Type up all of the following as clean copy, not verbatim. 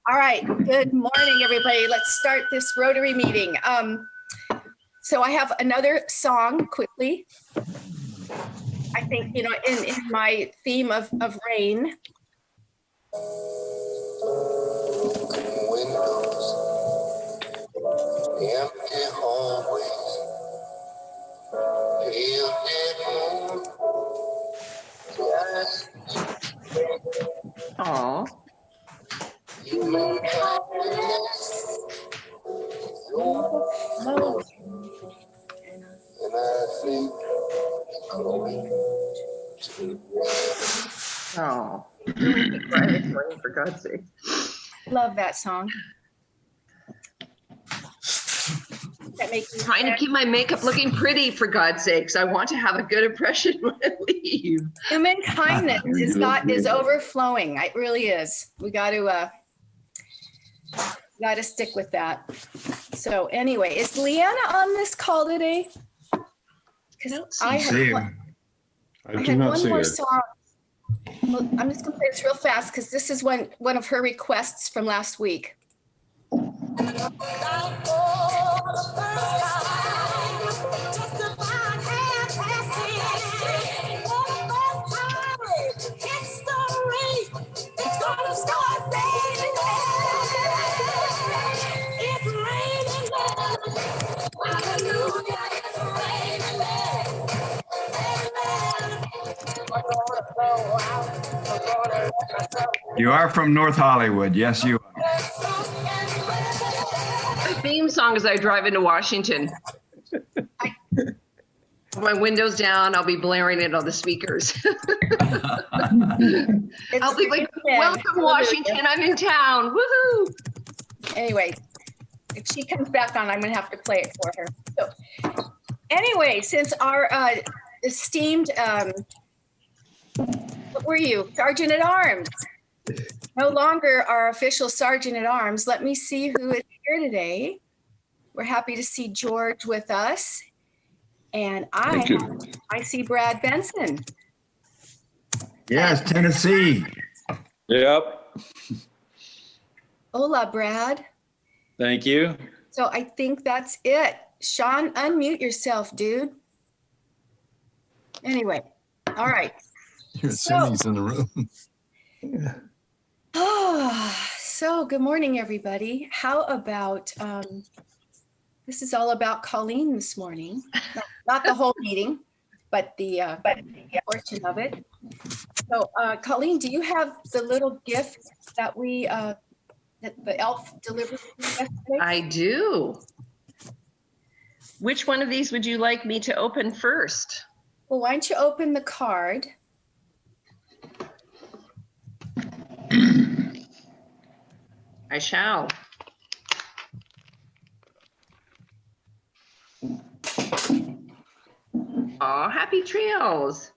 All right, good morning, everybody. Let's start this Rotary meeting. So I have another song quickly. I think, you know, in my theme of rain. Windows, empty hallways, pale dead moon. Aww. Human kindness, overflow, and I think it's going to rain. Oh, crying for God's sake. Love that song. That makes me Trying to keep my makeup looking pretty, for God's sakes. I want to have a good impression when I leave. Human kindness is overflowing. It really is. We got to stick with that. So anyway, is Leanna on this call today? Because I had one more song. Well, I'm just gonna play this real fast because this is one of her requests from last week. You are from North Hollywood. Yes, you are. My theme song as I drive into Washington. My windows down, I'll be blaring it on the speakers. I'll be like, welcome Washington, I'm in town, woohoo! Anyway, if she comes back on, I'm gonna have to play it for her. So, anyway, since our esteemed, what were you, Sergeant at Arms? No longer our official Sergeant at Arms. Let me see who is here today. We're happy to see George with us. And I see Brad Benson. Yes, Tennessee. Yep. Hola, Brad. Thank you. So I think that's it. Sean, unmute yourself, dude. Anyway, all right. You're assuming he's in the room. So good morning, everybody. How about, this is all about Colleen this morning. Not the whole meeting, but the portion of it. So Colleen, do you have the little gift that that the elf delivered yesterday? I do. Which one of these would you like me to open first? Well, why don't you open the card? I shall. Aw, happy trails.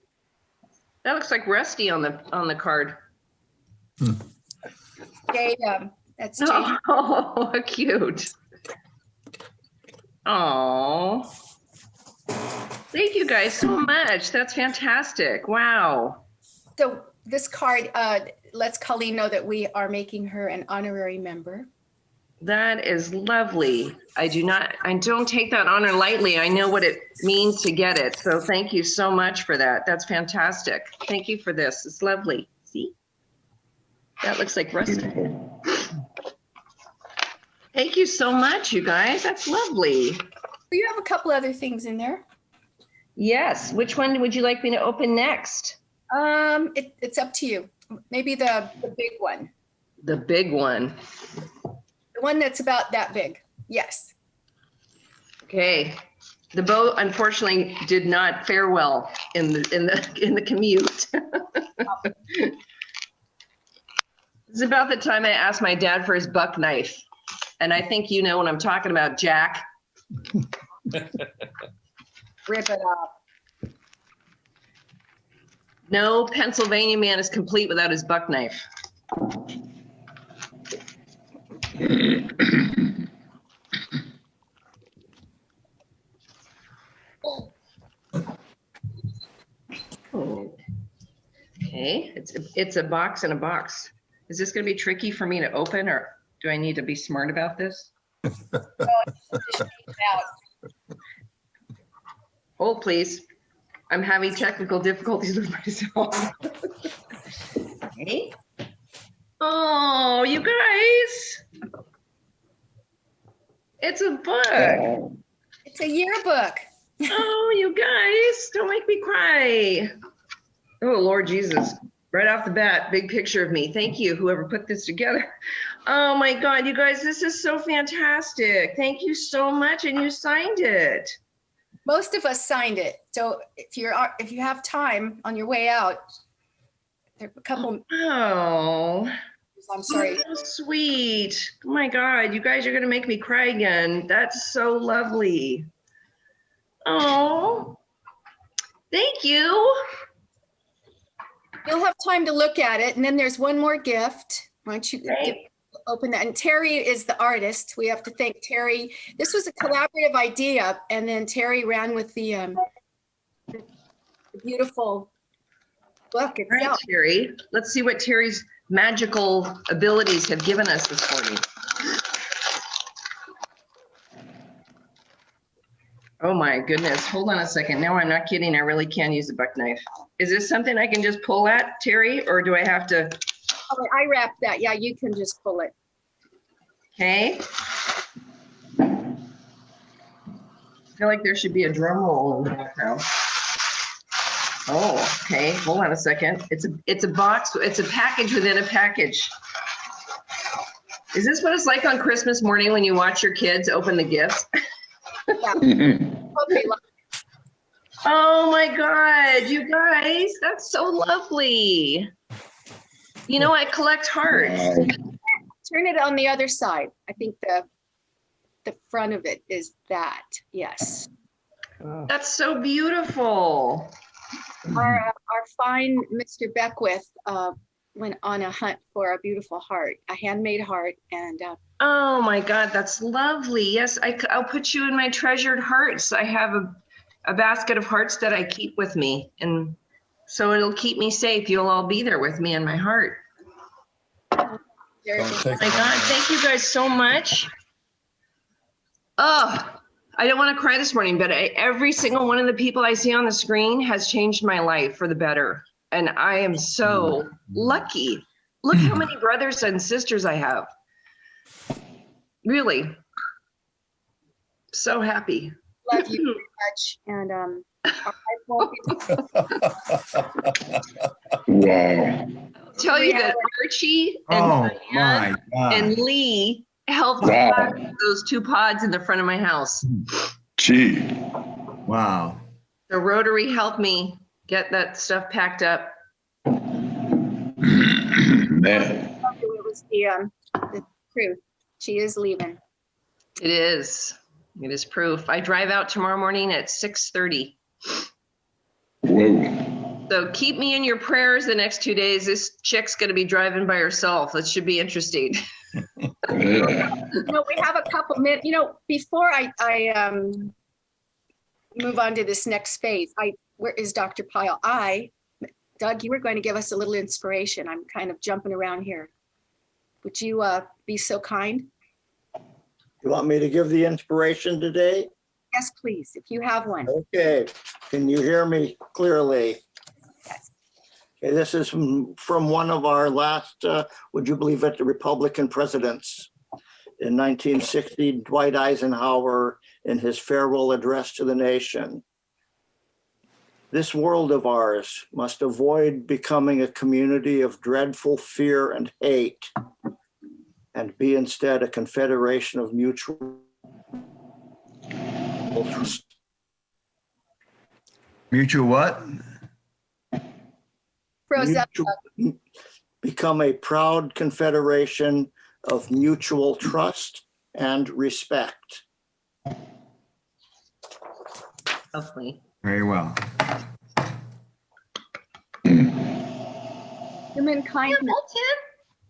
That looks like Rusty on the card. Jade, that's Jade. Oh, cute. Oh, thank you guys so much. That's fantastic. Wow. So this card lets Colleen know that we are making her an honorary member. That is lovely. I don't take that honor lightly. I know what it means to get it. So thank you so much for that. That's fantastic. Thank you for this. It's lovely. See? That looks like Rusty. Thank you so much, you guys. That's lovely. You have a couple other things in there. Yes. Which one would you like me to open next? It's up to you. Maybe the big one. The big one. The one that's about that big. Yes. Okay. The boat unfortunately did not fare well in the commute. It's about the time I asked my dad for his buck knife. And I think you know what I'm talking about, Jack. Rip it up. No Pennsylvania man is complete without his buck knife. Okay, it's a box in a box. Is this going to be tricky for me to open, or Do I need to be smart about this? Hold, please. I'm having technical difficulties with myself. Okay. Oh, you guys. It's a book. It's a yearbook. Oh, you guys, don't make me cry. Oh, Lord Jesus. Right off the bat, big picture of me. Thank you, whoever put this together. Oh my God, you guys, this is so fantastic. Thank you so much, and you signed it. Most of us signed it. So if you have time on your way out, there are a couple. Oh, I'm sorry. so sweet. Oh my God, you guys are gonna make me cry again. That's so lovely. Oh, thank you. You'll have time to look at it, and then there's one more gift. Why don't you open that? And Terry is the artist. We have to thank Terry. This was a collaborative idea, and then Terry ran with the beautiful book All right, itself. Terry. Let's see what Terry's magical abilities have given us this morning. Oh my goodness. Hold on a second. No, I'm not kidding. I really can use a buck knife. Is this something I can just pull at, Terry, or do I have to? Oh, I wrapped that. Yeah, you can just pull it. Okay. I feel like there should be a drum roll in the background. Oh, okay. Hold on a second. It's a box. It's a package within a package. Is this what it's like on Christmas morning when you watch your kids open the gifts? Yeah. Okay. Oh my God, you guys, that's so lovely. You know, I collect hearts. Turn it on the other side. I think the front of it is that. Yes. That's so beautiful. Our fine Mr. Beckwith went on a hunt for a beautiful heart, a handmade heart, and Oh my God, that's lovely. Yes, I'll put you in my treasured hearts. I have a basket of hearts that I keep with me, and so it'll keep me safe. You'll all be there with me in my heart. Oh my God, thank you guys so much. Oh, I don't want to cry this morning, but every single one of the people I see on the screen has changed my life for the better. And I am so lucky. Look how many brothers and sisters I have. Really. So happy. love you very much. And I won't be Wow. Tell you that Archie and Oh Diane my and God. Lee helped Wow. pack those 2 pods in the front of my house. Gee. Wow. The Rotary helped me get that stuff packed up. Man. it was the truth. She is leaving. It is. It is proof. I drive out tomorrow morning at 6:30. Whoa. So keep me in your prayers the next 2 days. This chick's going to be driving by herself. It should be interesting. Yeah. We have a couple minutes, before I move on to this next phase, where is Dr. Pyle? Doug, you were going to give us a little inspiration. I'm kind of jumping around here. Would you be so kind? You want me to give the inspiration today? Yes, please, if you have one. Okay, can you hear me clearly? Yes. Okay, this is from one of our last, would you believe it, the Republican presidents. In 1960, Dwight Eisenhower, in his farewell address to the nation. This world of ours must avoid becoming a community of dreadful fear and hate, and be instead a confederation of mutual trust. Mutual what? Froze up. Become a proud confederation of mutual trust and respect. Lovely. Very well. Human kindness.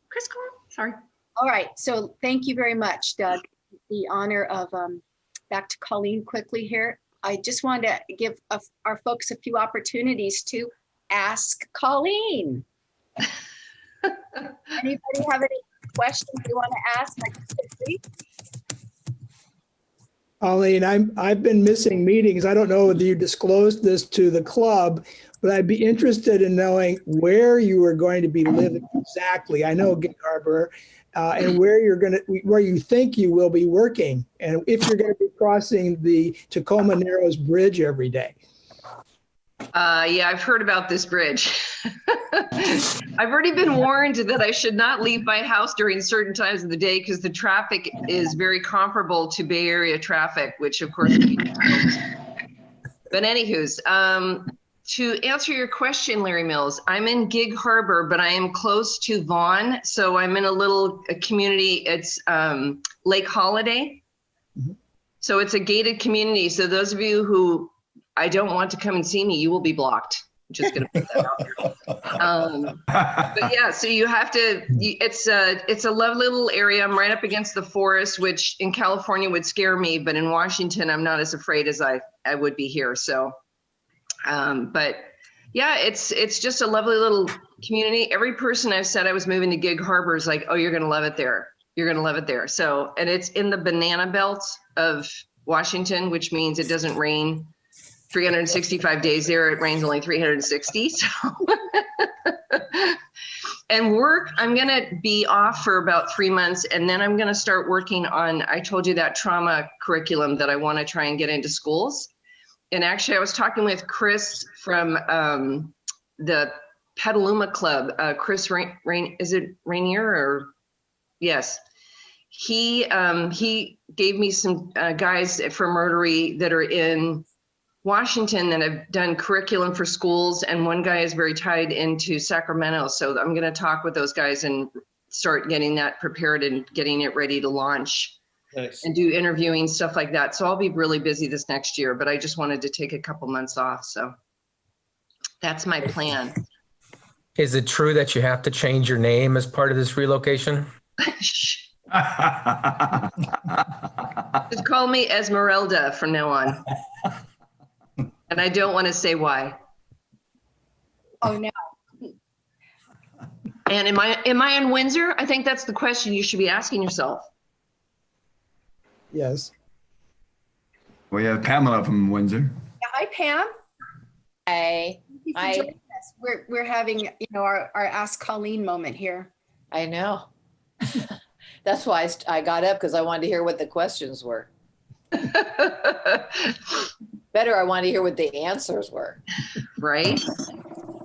Chris, sorry. All right, so thank you very much, Doug. The honor of, back to Colleen quickly here. I just wanted to give our folks a few opportunities to ask Colleen. Anybody have any questions you want to ask? Like, quickly? Colleen, I've been missing meetings. I don't know whether you disclosed this to the club, but I'd be interested in knowing where you are going to be living exactly. I know Gig Harbor, and where you think you will be working, and if you're going to be crossing the Tacoma Narrows Bridge every day. Yeah, I've heard about this bridge. I've already been warned that I should not leave my house during certain times of the day because the traffic is very comparable to Bay Area traffic, which of course. But anywho's, to answer your question, Larry Mills, I'm in Gig Harbor, but I am close to Vaughan. So I'm in a little community. It's Lake Holiday. Mm-hmm. So it's a gated community. So those of you who I don't want to come and see me, you will be blocked. I'm just going to put that out there. But yeah, so you have to, it's a lovely little area. I'm right up against the forest, which in California would scare me, but in Washington, I'm not as afraid as I would be here. So, but yeah, it's just a lovely little community. Every person I've said I was moving to Gig Harbor is like, oh, you're going to love it there. You're going to love it there. So, and it's in the banana belt of Washington, which means it doesn't rain 365 days there. It rains only 360. So, and work, I'm going to be off for about 3 months. And then I'm going to start working on, I told you that trauma curriculum that I want to try and get into schools. And actually I was talking with Chris from the Petaluma Club, Chris is it Rainier or? Yes. He gave me some guys from Rotary that are in Washington that have done curriculum for schools, and one guy is very tied into Sacramento. So I'm going to talk with those guys and start getting that prepared and getting it ready to launch. Nice. And do interviewing, stuff like that. So I'll be really busy this next year, but I just wanted to take a couple months off. So that's my plan. Is it true that you have to change your name as part of this relocation? Just call me Esmeralda from now on. And I don't want to say why. Oh, no. And am I in Windsor? I think that's the question you should be asking yourself. Yes. We have Pamela from Windsor. Yeah, hi, Pam. Hey. We're having, our Ask Colleen moment here. I know. That's why I got up, because I wanted to hear what the questions were. Better, I wanted to hear what the answers were. Right?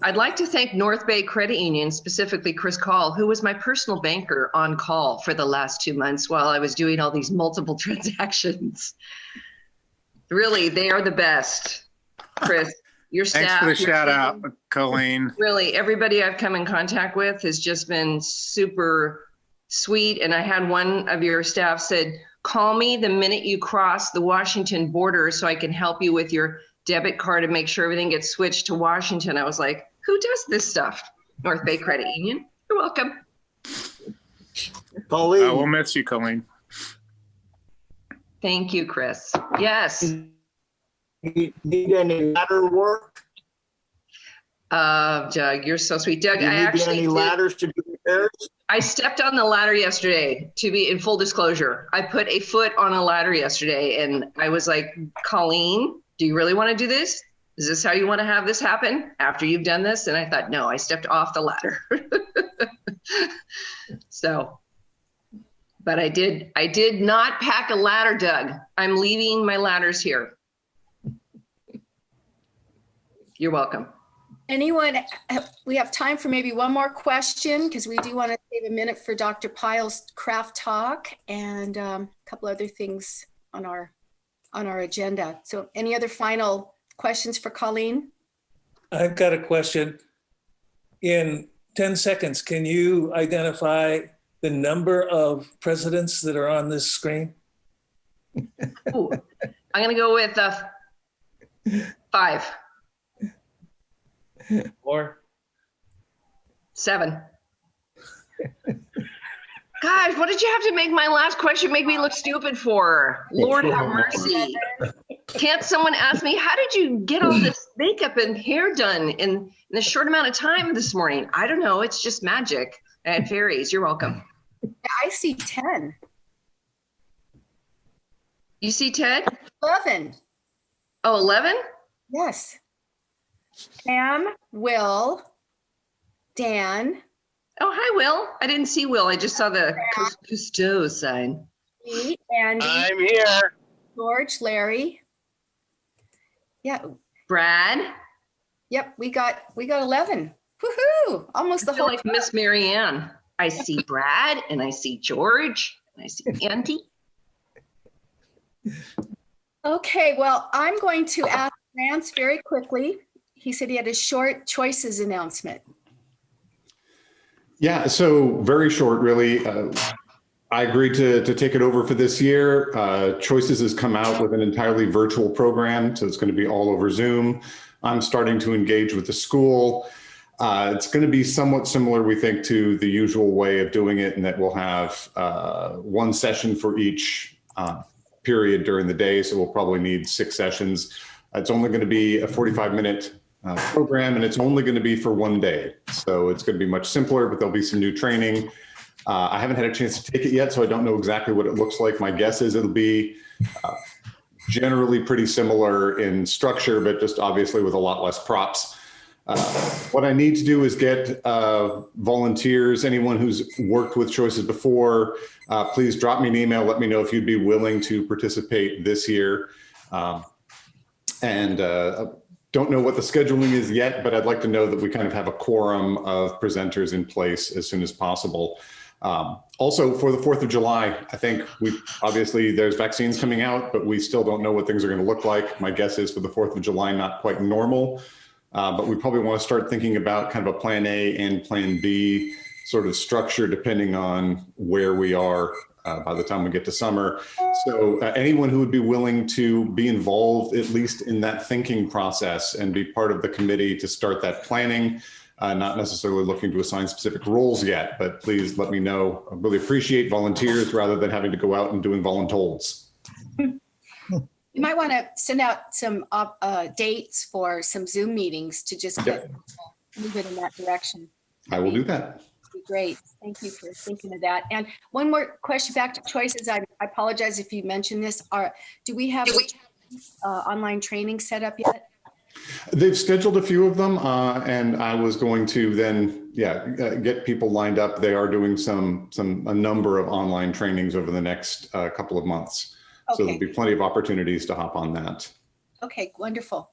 I'd like to thank North Bay Credit Union, specifically Chris Call, who was my personal banker on call for the last 2 months while I was doing all these multiple transactions. Really, they are the best. Chris, your staff. Thanks for the shout out, Colleen. Really, everybody I've come in contact with has just been super sweet. And I had one of your staff said, call me the minute you cross the Washington border so I can help you with your debit card and make sure everything gets switched to Washington. I was like, who does this stuff? North Bay Credit Union. You're welcome. Colleen. We'll miss you, Colleen. Thank you, Chris. Yes. Need any ladder work? Doug, you're so sweet. Doug, Do you need any ladders to do repairs? I stepped on the ladder yesterday, to be in full disclosure. I put a foot on a ladder yesterday and I was like, Colleen, do you really want to do this? Is this how you want to have this happen after you've done this? And I thought, no, I stepped off the ladder. So, but I did not pack a ladder, Doug. I'm leaving my ladders here. You're welcome. Anyone, we have time for maybe one more question because we do want to save a minute for Dr. Pyle's craft talk and a couple other things on our agenda. So any other final questions for Colleen? I've got a question. In 10 seconds, can you identify the number of presidents that are on this screen? Ooh, I'm going to go with 5. Or 7. Gosh, what did you have to make my last question make me look stupid for? Lord have mercy. Can't someone ask me, how did you get all this makeup and hair done in a short amount of time this morning? I don't know. It's just magic. I had fairies. You're welcome. I see 10. You see Ted? 11. Oh, 11? Yes. Pam, Will, Dan, Oh, hi, Will. I didn't see Will. I just saw the Cousteau sign. me, Andy, I'm here. George, Larry. Yeah. Brad. Yep. We got 11. Woohoo! Almost the I feel whole. like Miss Marianne. I see Brad and I see George and I see Andy. Okay. Well, I'm going to ask Lance very quickly. He said he had a short choices announcement. Yeah, so very short, really. I agreed to take it over for this year. Choices has come out with an entirely virtual program, so it's going to be all over Zoom. I'm starting to engage with the school. It's going to be somewhat similar, we think, to the usual way of doing it, in that we'll have one session for each period during the day, so we'll probably need 6 sessions. It's only going to be a 45-minute program, and it's only going to be for one day. So it's going to be much simpler, but there'll be some new training. I haven't had a chance to take it yet, so I don't know exactly what it looks like. My guess is it'll be generally pretty similar in structure, but just obviously with a lot less props. What I need to do is get volunteers, anyone who's worked with Choices before, please drop me an email. Let me know if you'd be willing to participate this year. Don't know what the scheduling is yet, but I'd like to know that we kind of have a quorum of presenters in place as soon as possible. Also, for the 4th of July, I think obviously there's vaccines coming out, but we still don't know what things are going to look like. My guess is for the 4th of July, not quite normal, but we probably want to start thinking about kind of a plan A and plan B sort of structure depending on where we are by the time we get to summer. So anyone who would be willing to be involved, at least in that thinking process, and be part of the committee to start that planning, not necessarily looking to assign specific roles yet, but please let me know. I really appreciate volunteers rather than having to go out and doing voluntolds. You might want to send out some dates for some Zoom meetings to just move it in that direction. I will do that. Great. Thank you for thinking of that. And one more question back to choices. I apologize if you mentioned this. Do we have online training set up yet? They've scheduled a few of them, and I was going to then, get people lined up. They are doing a number of online trainings over the next couple of months. Okay. So there'll be plenty of opportunities to hop on that. Okay, wonderful.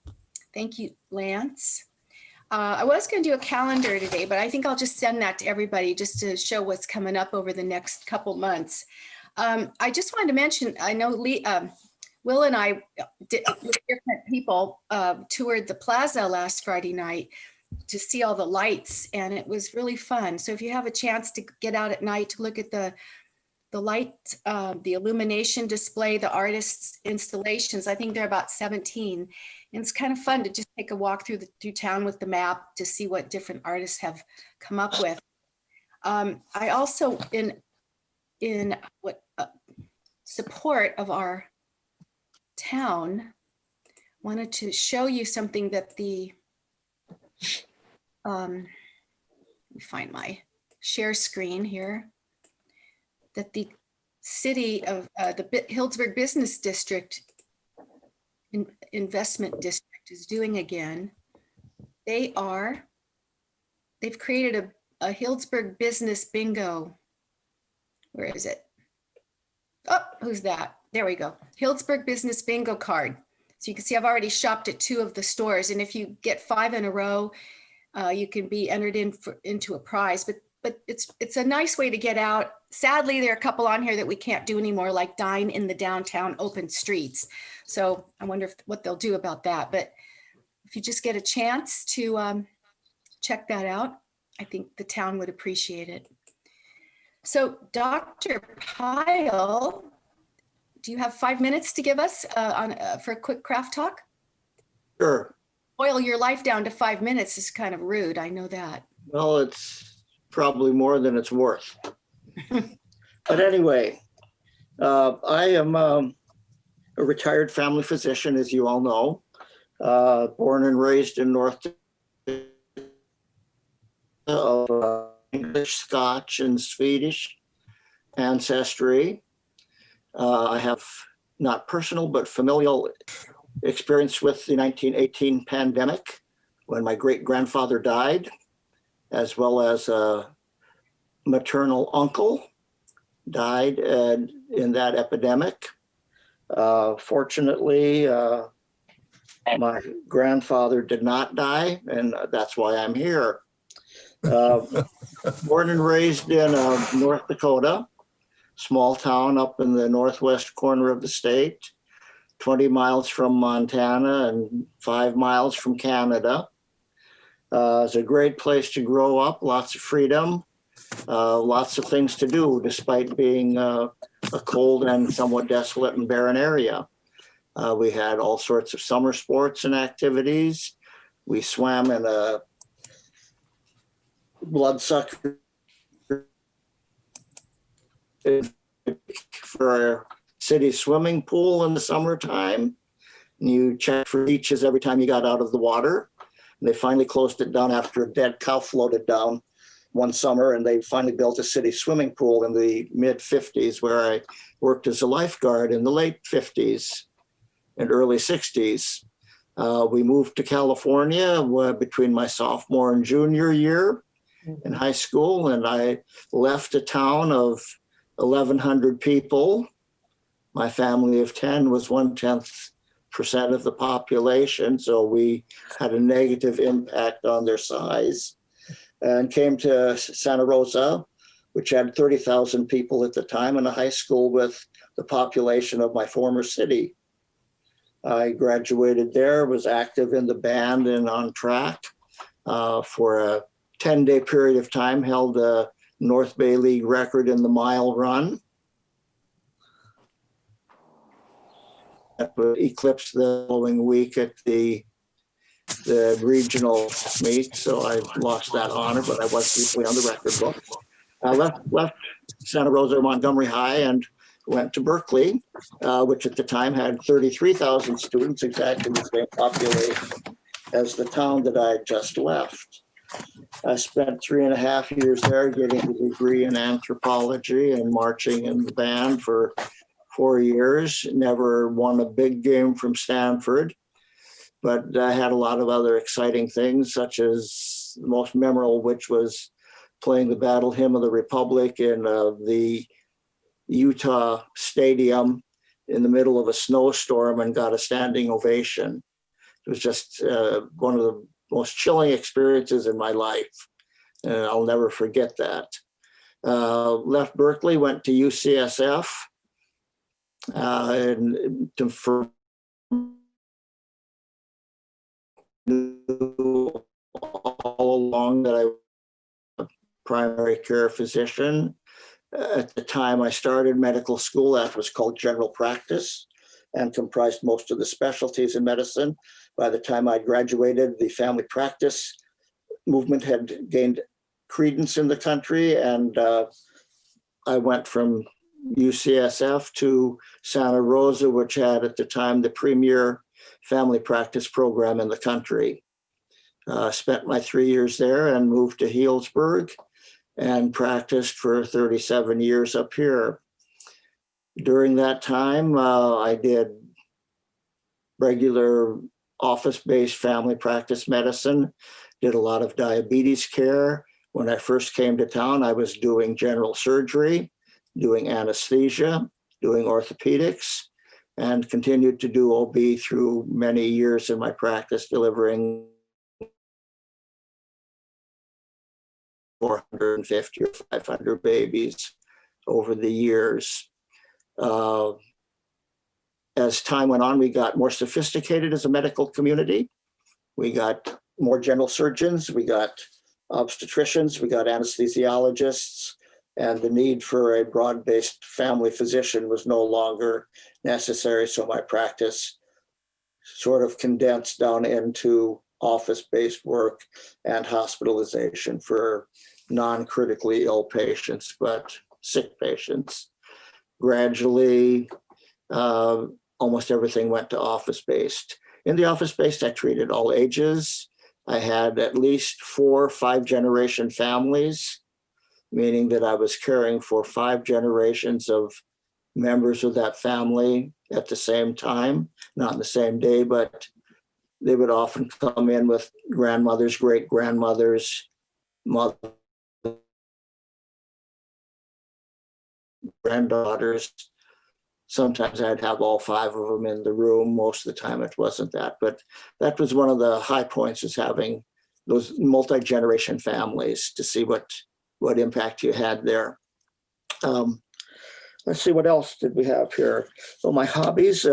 Thank you, Lance. I was going to do a calendar today, but I think I'll just send that to everybody just to show what's coming up over the next couple months. I just wanted to mention, I know Will and I with different people toured the plaza last Friday night to see all the lights, and it was really fun. So if you have a chance to get out at night to look at the light, the illumination display, the artists' installations, I think they're about 17. And it's kind of fun to just take a walk through town with the map to see what different artists have come up with. I also, in support of our town, wanted to show you something that let me find my share screen here, that the city of the Healdsburg Business District Investment District is doing again. They've created a Healdsburg Business Bingo. Where is it? Oh, who's that? There we go. Healdsburg Business Bingo card. So you can see I've already shopped at 2 of the stores, and if you get 5 in a row, you can be entered into a prize. But it's a nice way to get out. Sadly, there are a couple on here that we can't do anymore, like dine in the downtown open streets. So I wonder what they'll do about that. But if you just get a chance to check that out, I think the town would appreciate it. So Dr. Pyle, do you have 5 minutes to give us for a quick craft talk? Sure. Boil your life down to 5 minutes is kind of rude. I know that. Well, it's probably more than it's worth. But anyway, I am a retired family physician, as you all know, born and raised in North of English, Scotch, and Swedish. ancestry. I have not personal, but familial experience with the 1918 pandemic when my great-grandfather died, as well as a maternal uncle died in that epidemic. Fortunately, my grandfather did not die, and that's why I'm here. Born and raised in North Dakota, small town up in the northwest corner of the state, 20 miles from Montana and 5 miles from Canada. It's a great place to grow up, lots of freedom, lots of things to do, despite being a cold and somewhat desolate and barren area. We had all sorts of summer sports and activities. We swam in a bloodsucker for a city swimming pool in the summertime. And you checked for beaches every time you got out of the water. And they finally closed it down after a dead cow floated down one summer, and they finally built a city swimming pool in the mid-50s, where I worked as a lifeguard in the late 50s and early 60s. We moved to California between my sophomore and junior year in high school, and I left a town of 1,100 people. My family of 10 was 0.1% of the population, so we had a negative impact on their size, and came to Santa Rosa, which had 30,000 people at the time, and a high school with the population of my former city. I graduated there, was active in the band and on track for a 10-day period of time, held a North Bay League record in the mile run. That would eclipse the following week at the regional meet, so I lost that honor, but I was briefly on the record book. I left Santa Rosa Montgomery High and went to Berkeley, which at the time had 33,000 students, exactly the same population as the town that I had just left. I spent 3.5 years there getting a degree in anthropology and marching in the band for 4 years. Never won a big game from Stanford, but I had a lot of other exciting things, such as the most memorable, which was playing the Battle Hymn of the Republic in the Utah Stadium in the middle of a snowstorm and got a standing ovation. It was just one of the most chilling experiences in my life, and I'll never forget that. Left Berkeley, went to UCSF, and for all along that I was a primary care physician. At the time I started medical school, that was called general practice and comprised most of the specialties in medicine. By the time I graduated, the family practice movement had gained credence in the country, and I went from UCSF to Santa Rosa, which had at the time the premier family practice program in the country. Spent my 3 years there and moved to Healdsburg and practiced for 37 years up here. During that time, I did regular office-based family practice medicine, did a lot of diabetes care. When I first came to town, I was doing general surgery, doing anesthesia, doing orthopedics, and continued to do OB through many years in my practice, delivering 450 or 500 babies over the years. As time went on, we got more sophisticated as a medical community. We got more general surgeons, we got obstetricians, we got anesthesiologists, and the need for a broad-based family physician was no longer necessary. So my practice sort of condensed down into office-based work and hospitalization for non-critically ill patients, but sick patients. Gradually, almost everything went to office-based. In the office-based, I treated all ages. I had at least 4 5-generation families meaning that I was caring for 5 generations of members of that family at the same time, not in the same day, but they would often come in with grandmothers, great grandmothers, mother, granddaughters. Sometimes I'd have all 5 of them in the room. Most of the time it wasn't that, but that was one of the high points, is having those multi-generation families, to see what impact you had there. Let's see, what else did we have here? So my hobbies,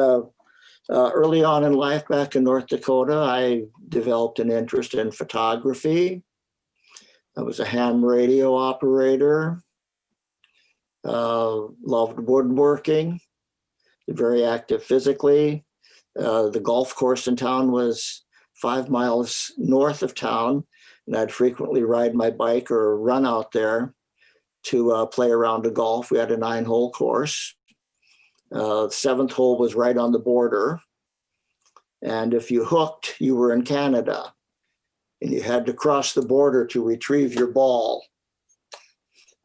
early on in life back in North Dakota, I developed an interest in photography. I was a ham radio operator, loved woodworking, very active physically. The golf course in town was 5 miles north of town, and I'd frequently ride my bike or run out there to play around the golf. We had a 9-hole course. The 7th hole was right on the border. And if you hooked, you were in Canada, and you had to cross the border to retrieve your ball.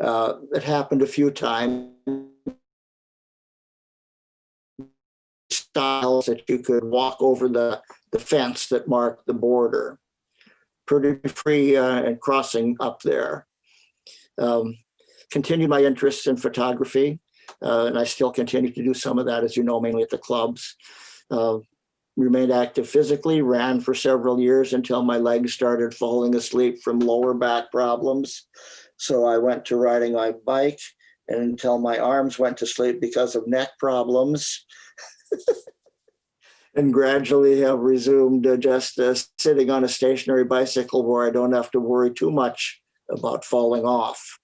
It happened a few times. Styles that you could walk over the fence that marked the border. Pretty free and crossing up there. Continued my interest in photography, and I still continue to do some of that, as you know, mainly at the clubs. Remained active physically, ran for several years until my legs started falling asleep from lower back problems. So I went to riding my bike, and until my arms went to sleep because of neck problems. And gradually have resumed just sitting on a stationary bicycle where I don't have to worry too much about falling off.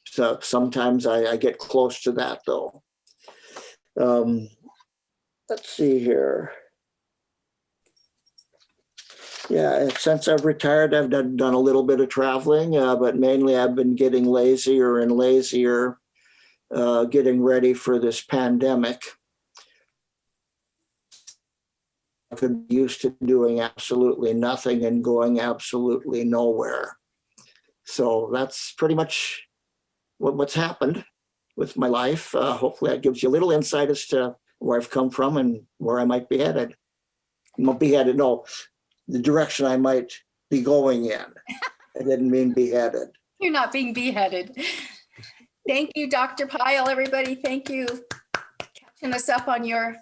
So sometimes I get close to that, though. Let's see here. Yeah, since I've retired, I've done a little bit of traveling, but mainly I've been getting lazier and lazier, getting ready for this pandemic. I could be used to doing absolutely nothing and going absolutely nowhere. So that's pretty much what's happened with my life. Hopefully that gives you a little insight as to where I've come from and where I might be headed. Not be headed, no, the direction I might be going in. I didn't mean beheaded. You're not being beheaded. Thank you, Dr. Pyle, everybody. Thank you. Catching us up on your...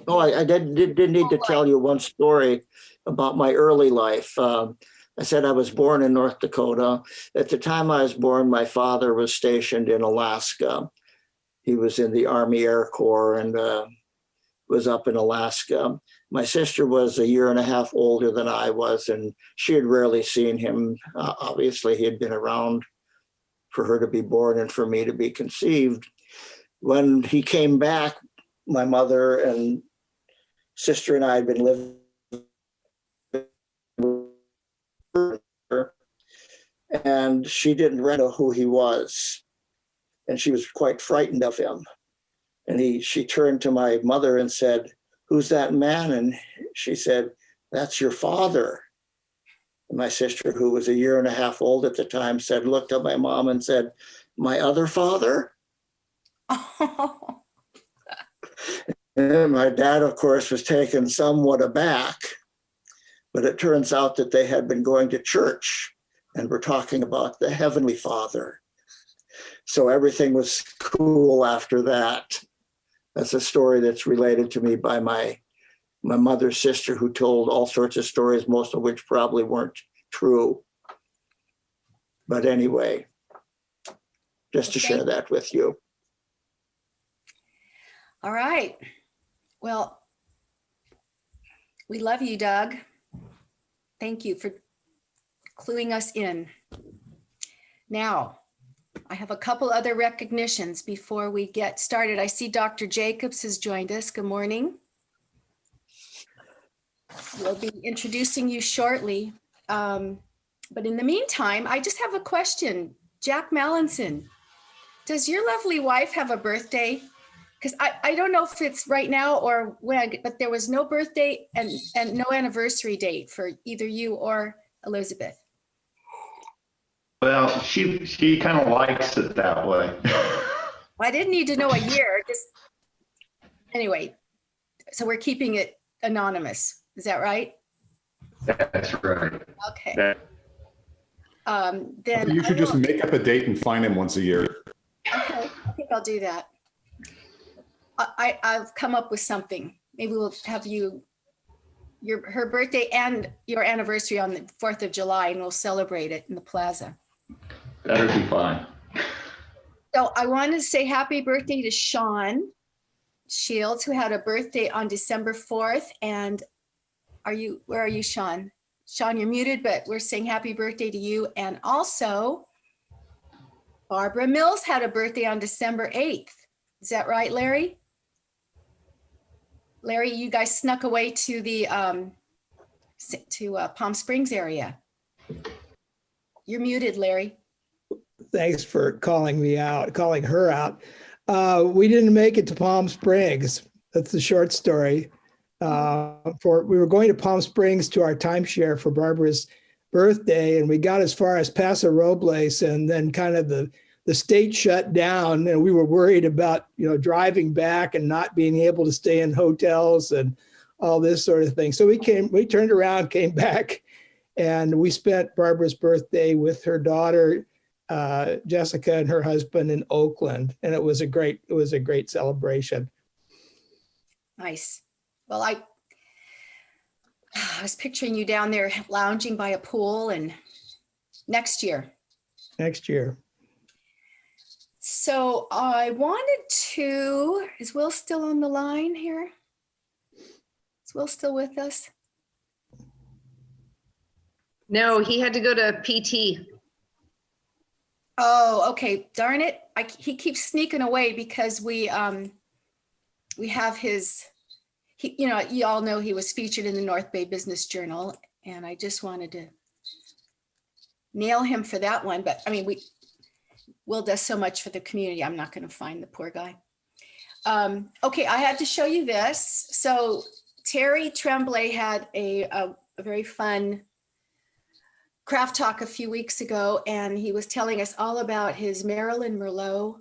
Oh, I did need to tell you one story about my early life. I said I was born in North Dakota. At the time I was born, my father was stationed in Alaska. He was in the Army Air Corps and was up in Alaska. My sister was 1.5 years older than I was, and she had rarely seen him. Obviously, he had been around for her to be born and for me to be conceived. When he came back, my mother and sister and I had been living, and she didn't really know who he was, and she was quite frightened of him. And she turned to my mother and said, "Who's that man?" And she said, "That's your father." And my sister, who was 1.5 years old at the time, looked at my mom and said, "My other father?" Oh. And my dad, of course, was taken somewhat aback, but it turns out that they had been going to church and were talking about the Heavenly Father. So everything was cool after that. That's a story that's related to me by my mother's sister, who told all sorts of stories, most of which probably weren't true. But anyway, just to share that with you. All right. Well, we love you, Doug. Thank you for cluing us in. Now, I have a couple other recognitions before we get started. I see Dr. Jacobs has joined us. Good morning. We'll be introducing you shortly. But in the meantime, I just have a question. Jack Mallinson, does your lovely wife have a birthday? Because I don't know if it's right now or when, but there was no birthday and no anniversary date for either you or Elizabeth. Well, she kind of likes it that way. I didn't need to know a year, just, anyway, so we're keeping it anonymous. Is that right? That's right. Okay. Then You should just make up a date and find him once a year. Okay, I think I'll do that. I've come up with something. Maybe we'll have her birthday and your anniversary on the 4th of July, and we'll celebrate it in the plaza. That'd be fine. So I want to say happy birthday to Sean Shields, who had a birthday on December 4th. And where are you, Sean? Sean, you're muted, but we're saying happy birthday to you. And also, Barbara Mills had a birthday on December 8th. Is that right, Larry? Larry, you guys snuck away to the Palm Springs area. You're muted, Larry. Thanks for calling her out. We didn't make it to Palm Springs. That's the short story. We were going to Palm Springs to our timeshare for Barbara's birthday, and we got as far as Paso Robles, and then kind of the state shut down, and we were worried about driving back and not being able to stay in hotels and all this sort of thing. So we turned around, came back, and we spent Barbara's birthday with her daughter Jessica and her husband in Oakland, and it was a great celebration. Nice. Well, I was picturing you down there lounging by a pool, and next year. So I wanted to, is Will still on the line here? Is Will still with us? No, he had to go to PT. Oh, okay. Darn it. He keeps sneaking away because we have his, you all know he was featured in the North Bay Business Journal, and I just wanted to nail him for that one. But I mean, Will does so much for the community. I'm not going to find the poor guy. Okay, I had to show you this. So Terry Tremblay had a very fun craft talk a few weeks ago, and he was telling us all about his Marilyn Merlot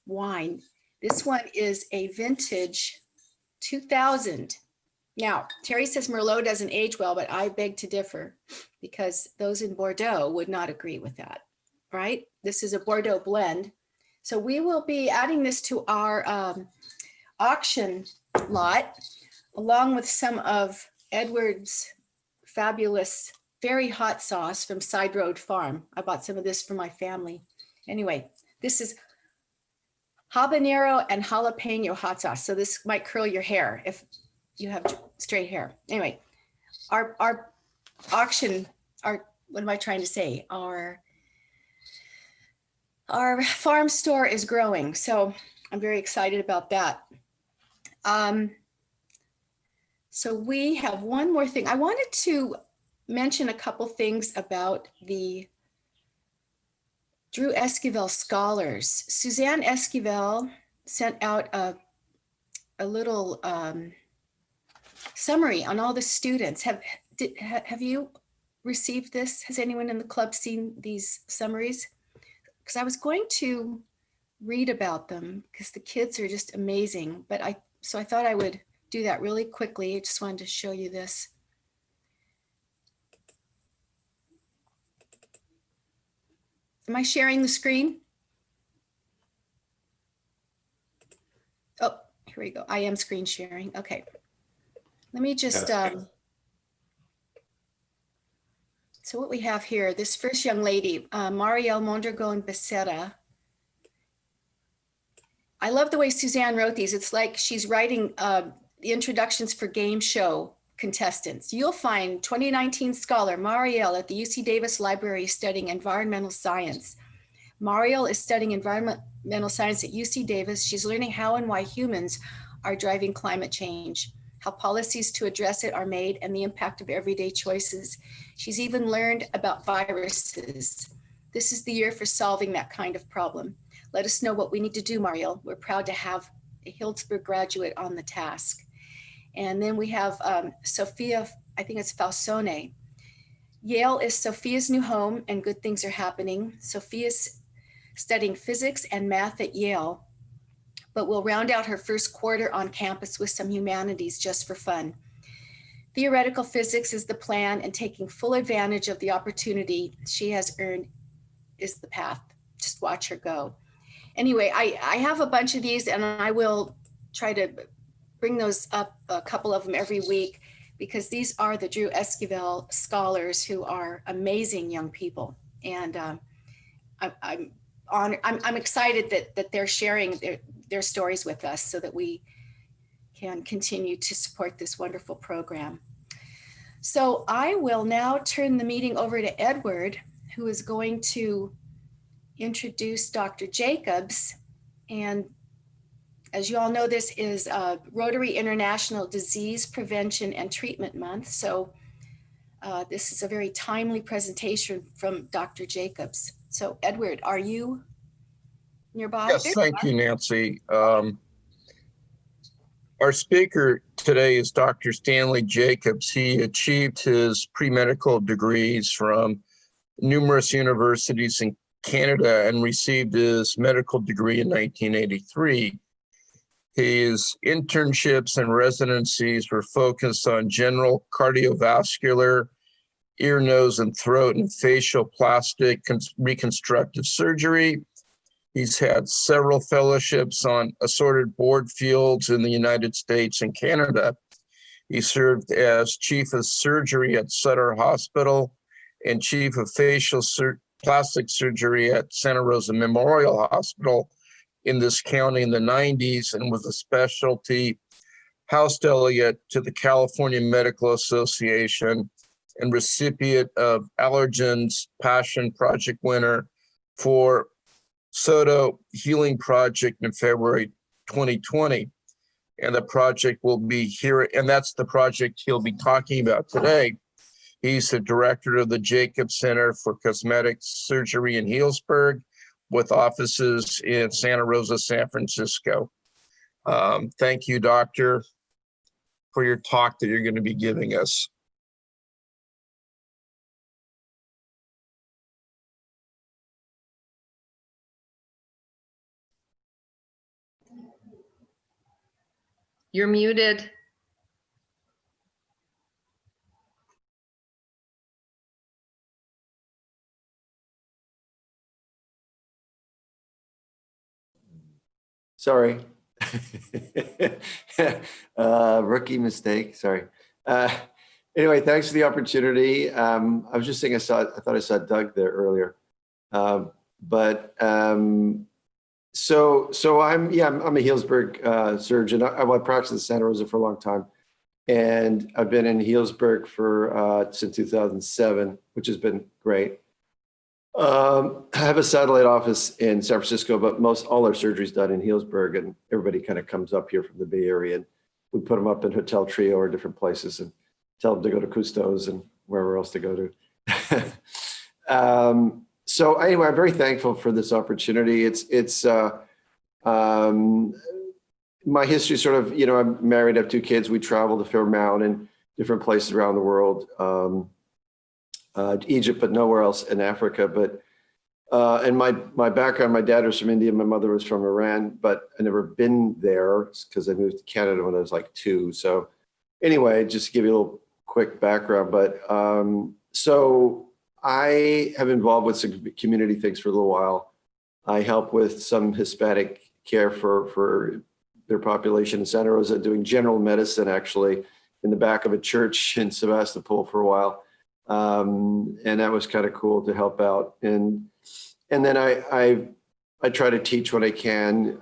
wine. This one is a vintage 2000. Now, Terry says Merlot doesn't age well, but I beg to differ because those in Bordeaux would not agree with that, right? This is a Bordeaux blend. So we will be adding this to our auction lot, along with some of Edward's fabulous very hot sauce from Side Road Farm. I bought some of this for my family. Anyway, this is habanero and jalapeno hot sauce. So this might curl your hair if you have straight hair. Anyway, our auction, what am I trying to say? Our farm store is growing. So I'm very excited about that. So we have one more thing. I wanted to mention a couple things about the Drew Esquivel Scholars. Suzanne Esquivel sent out a little summary on all the students. Have you received this? Has anyone in the club seen these summaries? Because I was going to read about them because the kids are just amazing, but so I thought I would do that really quickly. I just wanted to show you this. Am I sharing the screen? Oh, here we go. I am screen sharing. Okay. Let me just, so what we have here, this first young lady, Marielle, Mondego, and Becerra. I love the way Suzanne wrote these. It's like she's writing the introductions for game show contestants. You'll find 2019 scholar Marielle at the UC Davis Library studying environmental science. Marielle is studying environmental science at UC Davis. She's learning how and why humans are driving climate change, how policies to address it are made, and the impact of everyday choices. She's even learned about viruses. This is the year for solving that kind of problem. Let us know what we need to do, Marielle. We're proud to have a Healdsburg graduate on the task. And then we have Sophia, I think it's Falsone. Yale is Sophia's new home and good things are happening. Sophia's studying physics and math at Yale, but will round out her first quarter on campus with some humanities just for fun. Theoretical physics is the plan, and taking full advantage of the opportunity she has earned is the path. Just watch her go. Anyway, I have a bunch of these, and I will try to bring those up, a couple of them every week, because these are the Drew Esquivel scholars who are amazing young people. And I'm excited that they're sharing their stories with us so that we can continue to support this wonderful program. So I will now turn the meeting over to Edward, who is going to introduce Dr. Jacobs. And as you all know, this is Rotary International Disease Prevention and Treatment Month. So this is a very timely presentation from Dr. Jacobs. So Edward, are you nearby? Yes, thank you, Nancy. Our speaker today is Dr. Stanley Jacobs. He achieved his pre-medical degrees from numerous universities in Canada and received his medical degree in 1983. His internships and residencies were focused on general cardiovascular, ear, nose, and throat, and facial plastic reconstructive surgery. He's had several fellowships on assorted board fields in the United States and Canada. He served as chief of surgery at Sutter Hospital and chief of facial plastic surgery at Santa Rosa Memorial Hospital in this county in the 90s, and was a specialty house delegate to the California Medical Association and recipient of Allergen's Passion Project winner for Soto Healing Project in February 2020. And the project will be here, and that's the project he'll be talking about today. He's the director of the Jacobs Center for Cosmetic Surgery in Healdsburg, with offices in Santa Rosa, San Francisco. Thank you, Doctor, for your talk that you're going to be giving us. You're muted. Sorry. Rookie mistake. Sorry. Anyway, thanks for the opportunity. I was just saying I thought I saw Doug there earlier. So I'm a Healdsburg surgeon. I practiced in Santa Rosa for a long time, and I've been in Healdsburg for since 2007, which has been great. I have a satellite office in San Francisco, but all our surgery is done in Healdsburg, and everybody kind of comes up here from the Bay Area, and we put them up in Hotel Trio or different places and tell them to go to Cousteau's and wherever else to go to. So anyway, I'm very thankful for this opportunity. It's my history sort of, I'm married, I have 2 kids. We traveled a fair amount in different places around the world, Egypt, but nowhere else in Africa. And my background, my dad was from India, my mother was from Iran, but I never been there because I moved to Canada when I was like 2. So anyway, just to give you a little quick background, but so I have been involved with some community things for a little while. I help with some Hispanic care for their population in Santa Rosa, doing general medicine actually in the back of a church in Sebastopol for a while. And that was kind of cool to help out. And then I try to teach when I can.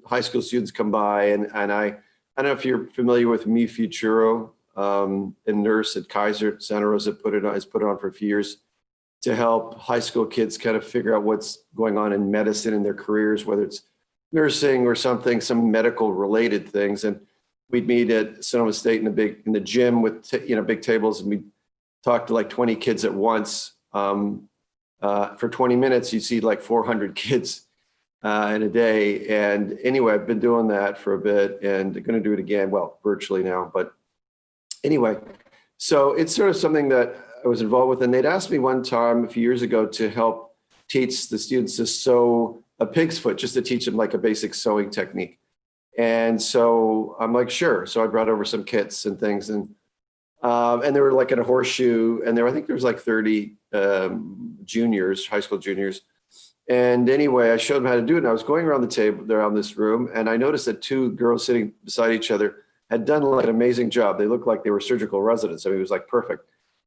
High school students come by, and I don't know if you're familiar with Mi Futuro, a nurse at Kaiser Santa Rosa has put it on for a few years to help high school kids kind of figure out what's going on in medicine in their careers, whether it's nursing or something, some medical related things. And we'd meet at Sonoma State in the gym with big tables, and we'd talk to like 20 kids at once. For 20 minutes, you see like 400 kids in a day. And anyway, I've been doing that for a bit and going to do it again, well, virtually now. But anyway, so it's sort of something that I was involved with, and they'd asked me one time a few years ago to help teach the students to sew a pig's foot, just to teach them like a basic sewing technique. And so I'm like, sure. So I brought over some kits and things, and they were like in a horseshoe, and I think there was like 30 juniors, high school juniors. And anyway, I showed them how to do it. And I was going around the table, around this room, and I noticed that two girls sitting beside each other had done like an amazing job. They looked like they were surgical residents. I mean, it was like perfect.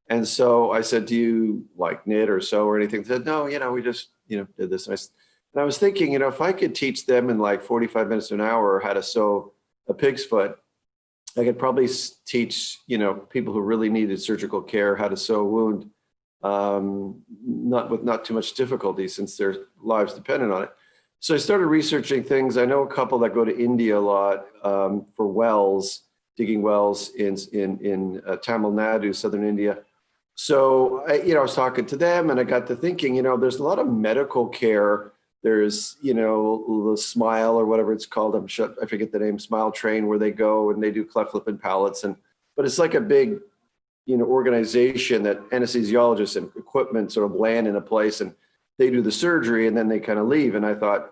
And so I said, do you like knit or sew or anything? They said, no, we just, did this. And I was thinking, if I could teach them in like 45 minutes to an hour how to sew a pig's foot, I could probably teach, people who really needed surgical care how to sew a wound, not too much difficulty, since their lives depended on it. So I started researching things. I know a couple that go to India a lot for wells, digging wells in Tamil Nadu, southern India. So I was talking to them, and I got to thinking, there's a lot of medical care. There's, the Smile or whatever it's called. I forget the name, Smile Train, where they go and they do cleft lip and palates. But it's like a big, organization that anesthesiologists and equipment sort of land in a place, and they do the surgery and then they kind of leave. And I thought,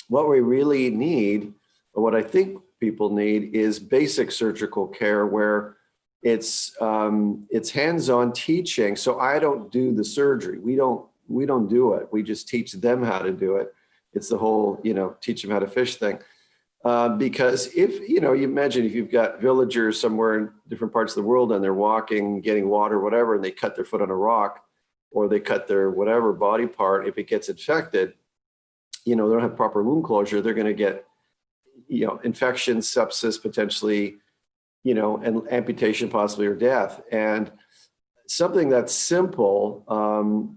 what we really need, or what I think people need, is basic surgical care where it's hands-on teaching. So I don't do the surgery. We don't do it. We just teach them how to do it. It's the whole, teach them how to fish thing. Because if, you imagine if you've got villagers somewhere in different parts of the world and they're walking, getting water, whatever, and they cut their foot on a rock, or they cut their whatever body part, if it gets infected, they don't have proper wound closure, they're going to get, infection, sepsis, potentially, and amputation possibly, or death. And something that's simple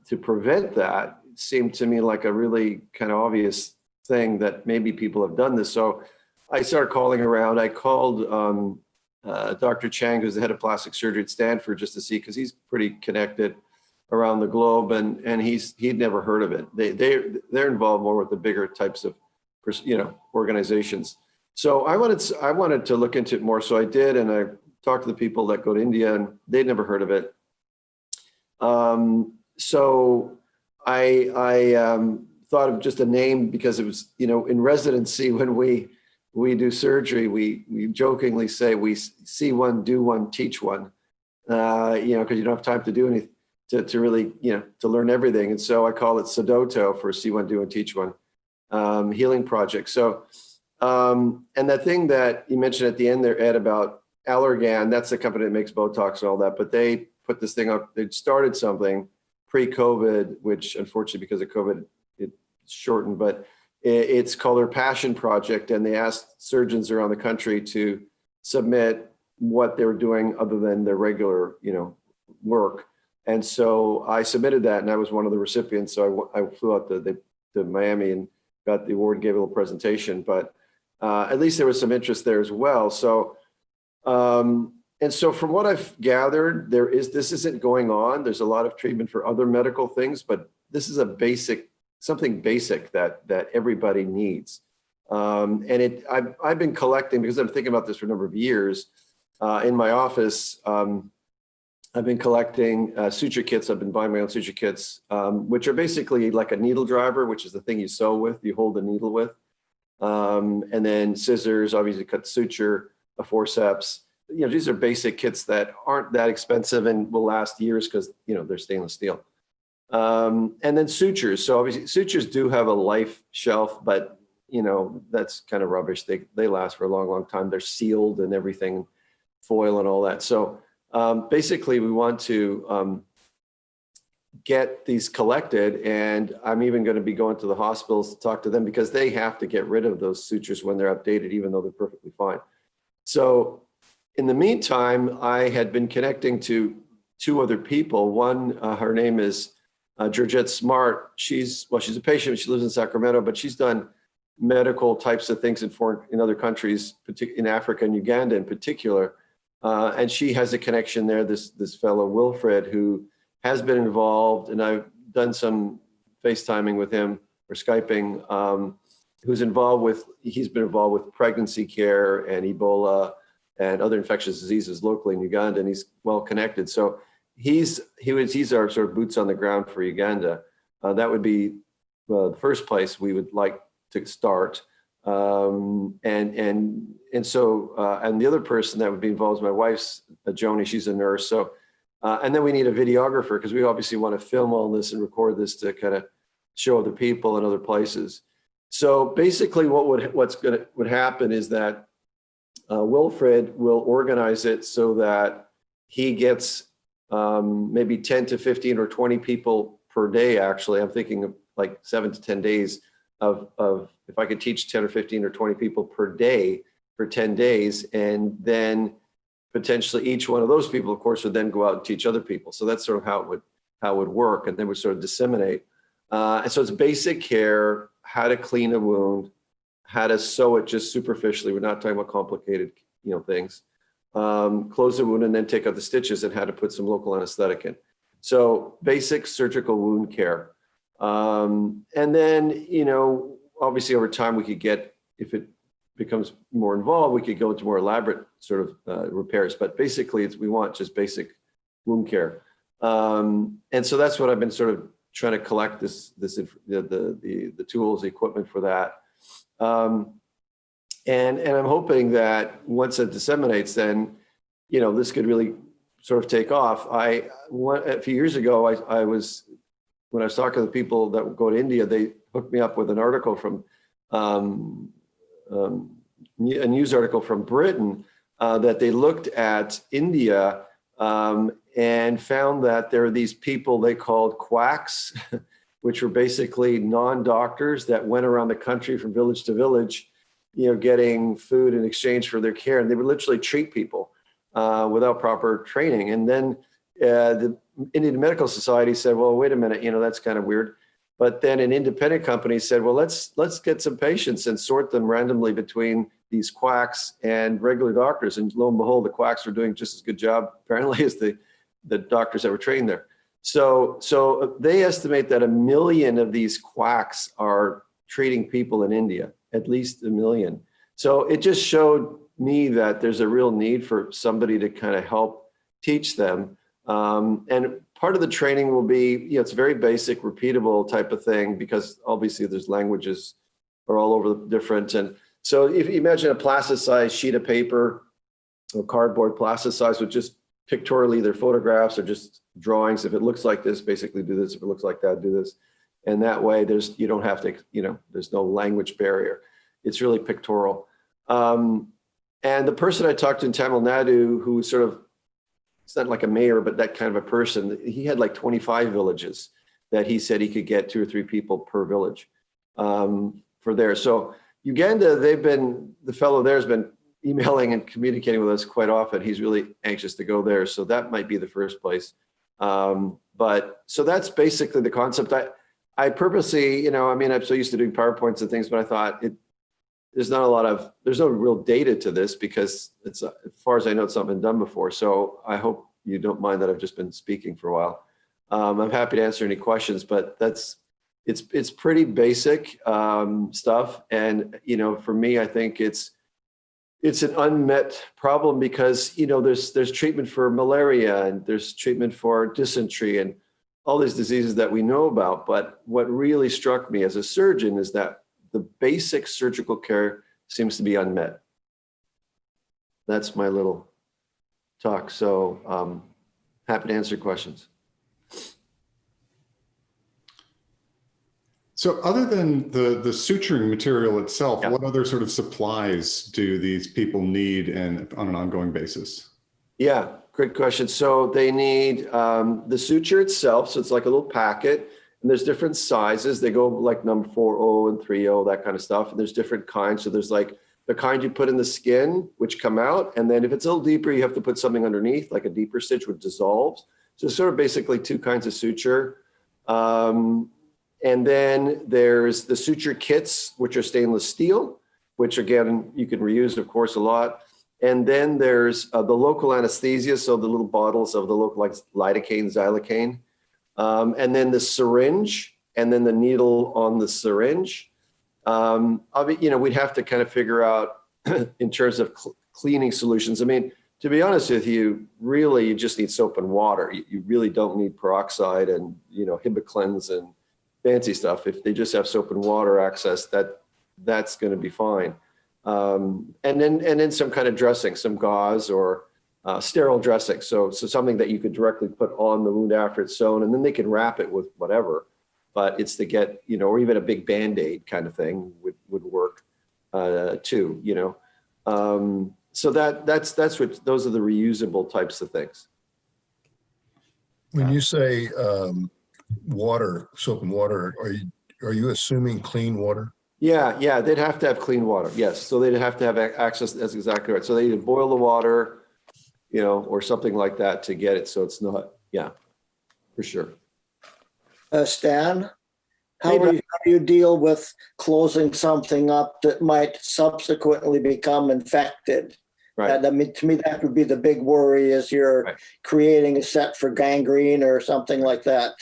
to prevent that seemed to me like a really kind of obvious thing that maybe people have done this. So I started calling around. I called Dr. Chang, who's the head of plastic surgery at Stanford, just to see, because he's pretty connected around the globe, and he'd never heard of it. They're involved more with the bigger types of organizations. So I wanted to look into it more. So I did, and I talked to the people that go to India, and they'd never heard of it. So I thought of just a name, because it was, in residency, when we do surgery, we jokingly say we see one, do one, teach one, because you don't have time to do anything, to really, to learn everything. And so I call it SODOTO, for see one, do one, teach one, healing project. So, and that thing that you mentioned at the end there, Ed, about Allergan, that's the company that makes Botox and all that, but they put this thing up, they started something pre-COVID, which unfortunately because of COVID, it shortened, but it's called their Passion Project. And they asked surgeons around the country to submit what they were doing other than their regular, work. And so I submitted that, and I was one of the recipients. So I flew out to Miami and got the award, gave a little presentation, but at least there was some interest there as well. So, and so from what I've gathered, this isn't going on. There's a lot of treatment for other medical things, but this is something basic that everybody needs. And I've been collecting, because I'm thinking about this for a number of years, in my office. I've been collecting suture kits. I've been buying my own suture kits, which are basically like a needle driver, which is the thing you sew with, you hold the needle with. And then scissors, obviously cut suture, a forceps. These are basic kits that aren't that expensive and will last years because, they're stainless steel. And then sutures. So obviously sutures do have a life shelf, but that's kind of rubbish. They last for a long, long time. They're sealed and everything, foil and all that. So basically we want to get these collected, and I'm even going to be going to the hospitals to talk to them, because they have to get rid of those sutures when they're updated, even though they're perfectly fine. So in the meantime, I had been connecting to two other people. One, her name is Georgette Smart. She's a patient. She lives in Sacramento, but she's done medical types of things in other countries, in Africa and Uganda in particular. And she has a connection there. This fellow Wilfred, who has been involved, and I've done some FaceTiming with him or Skyping. He's been involved with pregnancy care and Ebola and other infectious diseases locally in Uganda, and he's well connected. So he's our sort of boots on the ground for Uganda. That would be the first place we would like to start. And the other person that would be involved is my wife's Joni. She's a nurse. So, and then we need a videographer because we obviously want to film all this and record this to kind of show other people and other places. So basically, what would happen is that Wilfred will organize it so that he gets maybe 10 to 15 or 20 people per day. Actually, I'm thinking of like 7 to 10 days of if I could teach 10 or 15 or 20 people per day for 10 days, and then potentially each one of those people, of course, would then go out and teach other people. So that's sort of how it would work, and then would sort of disseminate. And so it's basic care, how to clean a wound, how to sew it just superficially. We're not talking about complicated, things. Close the wound and then take out the stitches, and how to put some local anesthetic in. So basic surgical wound care. And then, obviously over time we could get, if it becomes more involved, we could go into more elaborate sort of repairs. But basically, we want just basic wound care. And so that's what I've been sort of trying to collect the tools, the equipment for that. And I'm hoping that once it disseminates, then, this could really sort of take off. A few years ago, when I was talking to the people that would go to India, they hooked me up with an article from a news article from Britain that they looked at India and found that there are these people they called quacks, which were basically non-doctors that went around the country from village to village, getting food in exchange for their care. And they would literally treat people without proper training. And then the Indian Medical Society said, well, wait a minute, that's kind of weird. But then an independent company said, well, let's get some patients and sort them randomly between these quacks and regular doctors. And lo and behold, the quacks were doing just as good job, apparently, as the doctors that were trained there. So they estimate that 1 million of these quacks are treating people in India, at least 1 million. So it just showed me that there's a real need for somebody to kind of help teach them. And part of the training will be, it's very basic, repeatable type of thing, because obviously there's languages are all over the different. And so if you imagine a plasticized sheet of paper or cardboard plasticized with just pictorially either photographs or just drawings. If it looks like this, basically do this. If it looks like that, do this. And that way you don't have to, there's no language barrier. It's really pictorial. And the person I talked to in Tamil Nadu, who sort of, it's not like a mayor, but that kind of a person, he had like 25 villages that he said he could get 2 or 3 people per village for there. So Uganda, the fellow there has been emailing and communicating with us quite often. He's really anxious to go there. So that might be the first place. But so that's basically the concept. I purposely, I'm so used to doing PowerPoints and things, but I thought there's no real data to this, because it's, as far as I know, it's not been done before. So I hope you don't mind that I've just been speaking for a while. I'm happy to answer any questions, but it's pretty basic stuff. And, for me, I think it's an unmet problem, because, there's treatment for malaria, and there's treatment for dysentery and all these diseases that we know about. But what really struck me as a surgeon is that the basic surgical care seems to be unmet. That's my little talk. So happy to answer questions. So other than the suturing material itself, what other sort of supplies do these people need on an ongoing basis? Yeah, great question. So they need the suture itself. So it's like a little packet, and there's different sizes. They go like number 4O and 3O, that kind of stuff. And there's different kinds. So there's like the kind you put in the skin, which come out. And then if it's a little deeper, you have to put something underneath, like a deeper stitch, which dissolves. So sort of basically 2 kinds of suture. And then there's the suture kits, which are stainless steel, which again, you can reuse, of course, a lot. And then there's the local anesthesia, so the little bottles of the local, like lidocaine, xylocaine. And then the syringe, and then the needle on the syringe. We'd have to kind of figure out in terms of cleaning solutions. I mean, to be honest with you, really, you just need soap and water. You really don't need peroxide and, Hibiclens and fancy stuff. If they just have soap and water access, that's going to be fine. And then some kind of dressing, some gauze or sterile dressing. So something that you could directly put on the wound after it's sewn, and then they can wrap it with whatever. But it's to get, or even a big Band-Aid kind of thing would work too, So that's what, those are the reusable types of things. When you say water, soap and water, are you assuming clean water? Yeah, they'd have to have clean water. Yes, so they'd have to have access. That's exactly right. So they either boil the water, or something like that to get it. So it's not, for sure. Stan, how do you deal with closing something up that might subsequently become infected? Right. To me, that would be the big worry, is you're creating a set for gangrene or something like that.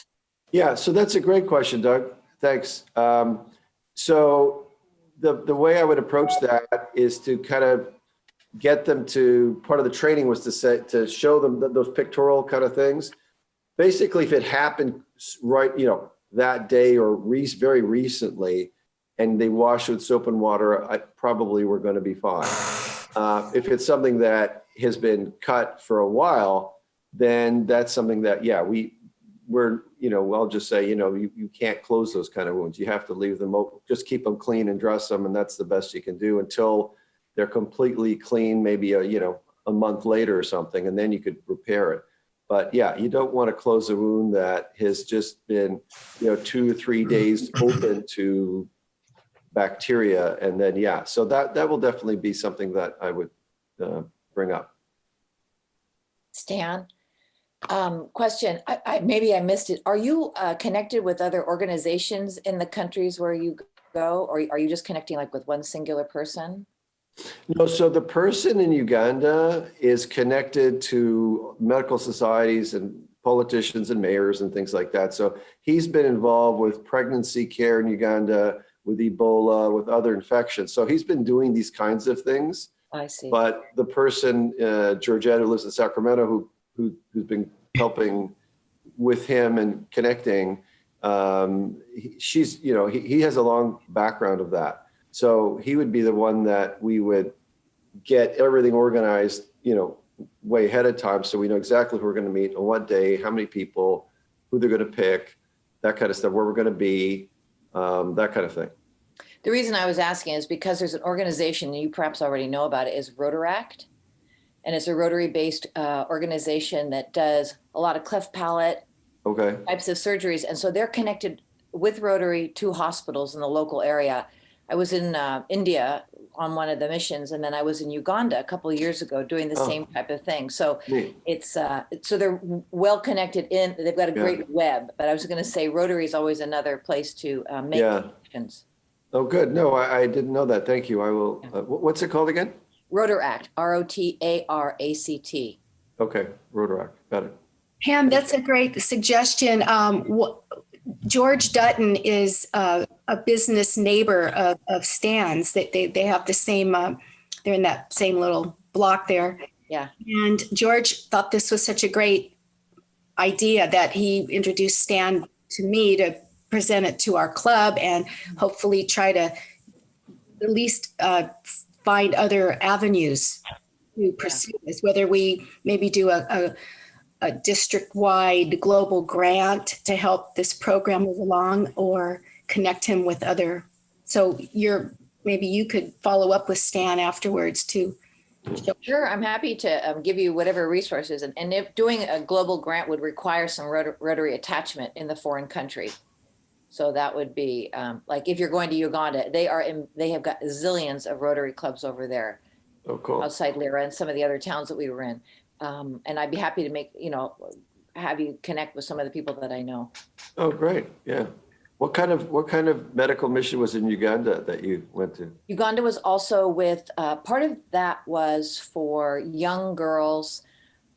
Yeah, so that's a great question, Doug. Thanks. So the way I would approach that is to kind of get them to, part of the training was to show them those pictorial kind of things. Basically, if it happened right, that day or very recently, and they wash with soap and water, probably we're going to be fine. If it's something that has been cut for a while, then that's something that, we're, I'll just say, you can't close those kind of wounds. You have to leave them open, just keep them clean and dress them. And that's the best you can do until they're completely clean, maybe a month later or something, and then you could repair it. But you don't want to close a wound that has just been, 2 or 3 days open to bacteria. And then, so that will definitely be something that I would bring up. Stan, question, maybe I missed it. Are you connected with other organizations in the countries where you go, or are you just connecting like with one singular person? No, so the person in Uganda is connected to medical societies and politicians and mayors and things like that. So he's been involved with pregnancy care in Uganda, with Ebola, with other infections. So he's been doing these kinds of things. I see. But the person, Georgette, who lives in Sacramento, who's been helping with him and connecting, she's, he has a long background of that. So he would be the one that we would get everything organized, way ahead of time. So we know exactly who we're going to meet on what day, how many people, who they're going to pick, that kind of stuff, where we're going to be, that kind of thing. The reason I was asking is because there's an organization, and you perhaps already know about it, is Rotaract. And it's a Rotary-based organization that does a lot of cleft palate types of surgeries. And so they're connected with Rotary to hospitals in the local area. I was in India on one of the missions, and then I was in Uganda a couple of years ago doing the same type of thing. So it's so they're well connected in. They've got a great web. But I was going to say Rotary is always another place to make connections. Oh, good. No, I didn't know that. Thank you. I will. What's it called again? Rotaract. ROTARACT. Okay, Rotaract. Got it. Pam, that's a great suggestion. George Dutton is a business neighbor of Stan's. They have the same, they're in that same little block there. Yeah. And George thought this was such a great idea that he introduced Stan to me to present it to our club and hopefully try to at least find other avenues to pursue this, whether we maybe do a district-wide global grant to help this program move along or connect him with other. So maybe you could follow up with Stan afterwards too. Sure, I'm happy to give you whatever resources. And if doing a global grant would require some Rotary attachment in the foreign country. So that would be like if you're going to Uganda, they have got zillions of Rotary clubs over there. Oh, cool. Outside Lira and some of the other towns that we were in. And I'd be happy to have you connect with some of the people that I know. Oh, great. Yeah. What kind of medical mission was in Uganda that you went to? Uganda was also with, part of that was for young girls.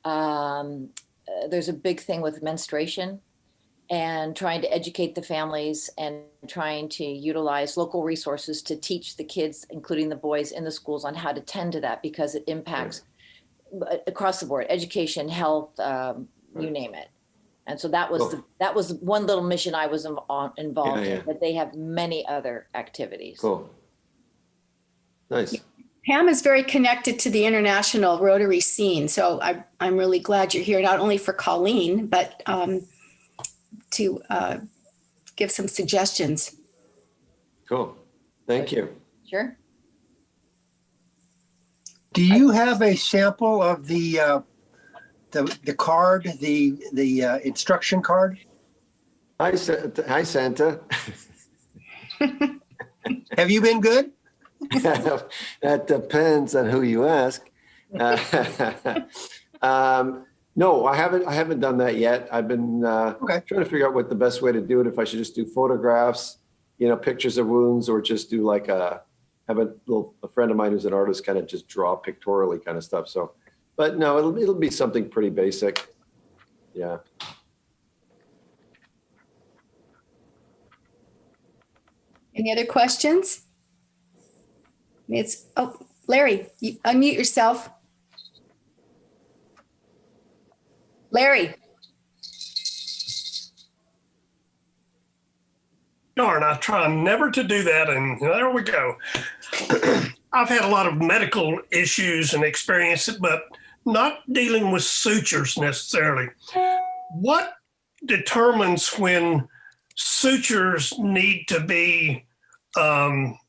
There's a big thing with menstruation and trying to educate the families and trying to utilize local resources to teach the kids, including the boys in the schools, on how to tend to that because it impacts across the board, education, health, you name it. And so that was that was one little mission I was involved in, but they have many other activities. Cool. Nice. Pam is very connected to the international Rotary scene. So I'm really glad you're here, not only for Colleen, but to give some suggestions. Cool. Thank you. Sure. Do you have a sample of the card, the instruction card? Hi, Santa. Have you been good? That depends on who you ask. No, I haven't done that yet. I've been trying to figure out what the best way to do it. If I should just do photographs, pictures of wounds, or just do like have a friend of mine who's an artist kind of just draw pictorially kind of stuff. So, but no, it'll be something pretty basic. Yeah. Any other questions? Larry, unmute yourself. Larry. Darn, I try never to do that, and there we go. I've had a lot of medical issues and experiences, but not dealing with sutures necessarily. What determines when sutures need to be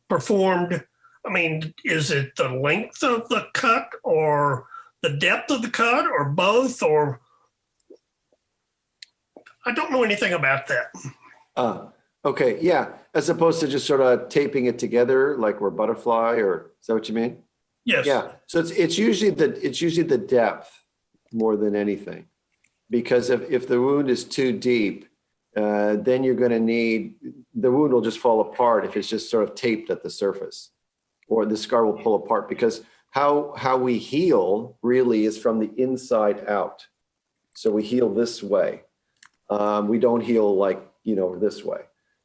performed? I mean, is it the length of the cut or the depth of the cut or both? Or I don't know anything about that. Okay, yeah. As opposed to just sort of taping it together like we're butterfly, or is that what you mean? Yes. Yeah. So it's usually the depth more than anything, because if the wound is too deep, then you're going to need, the wound will just fall apart if it's just sort of taped at the surface, or the scar will pull apart, because how we heal really is from the inside out. So we heal this way. We don't heal like, this way.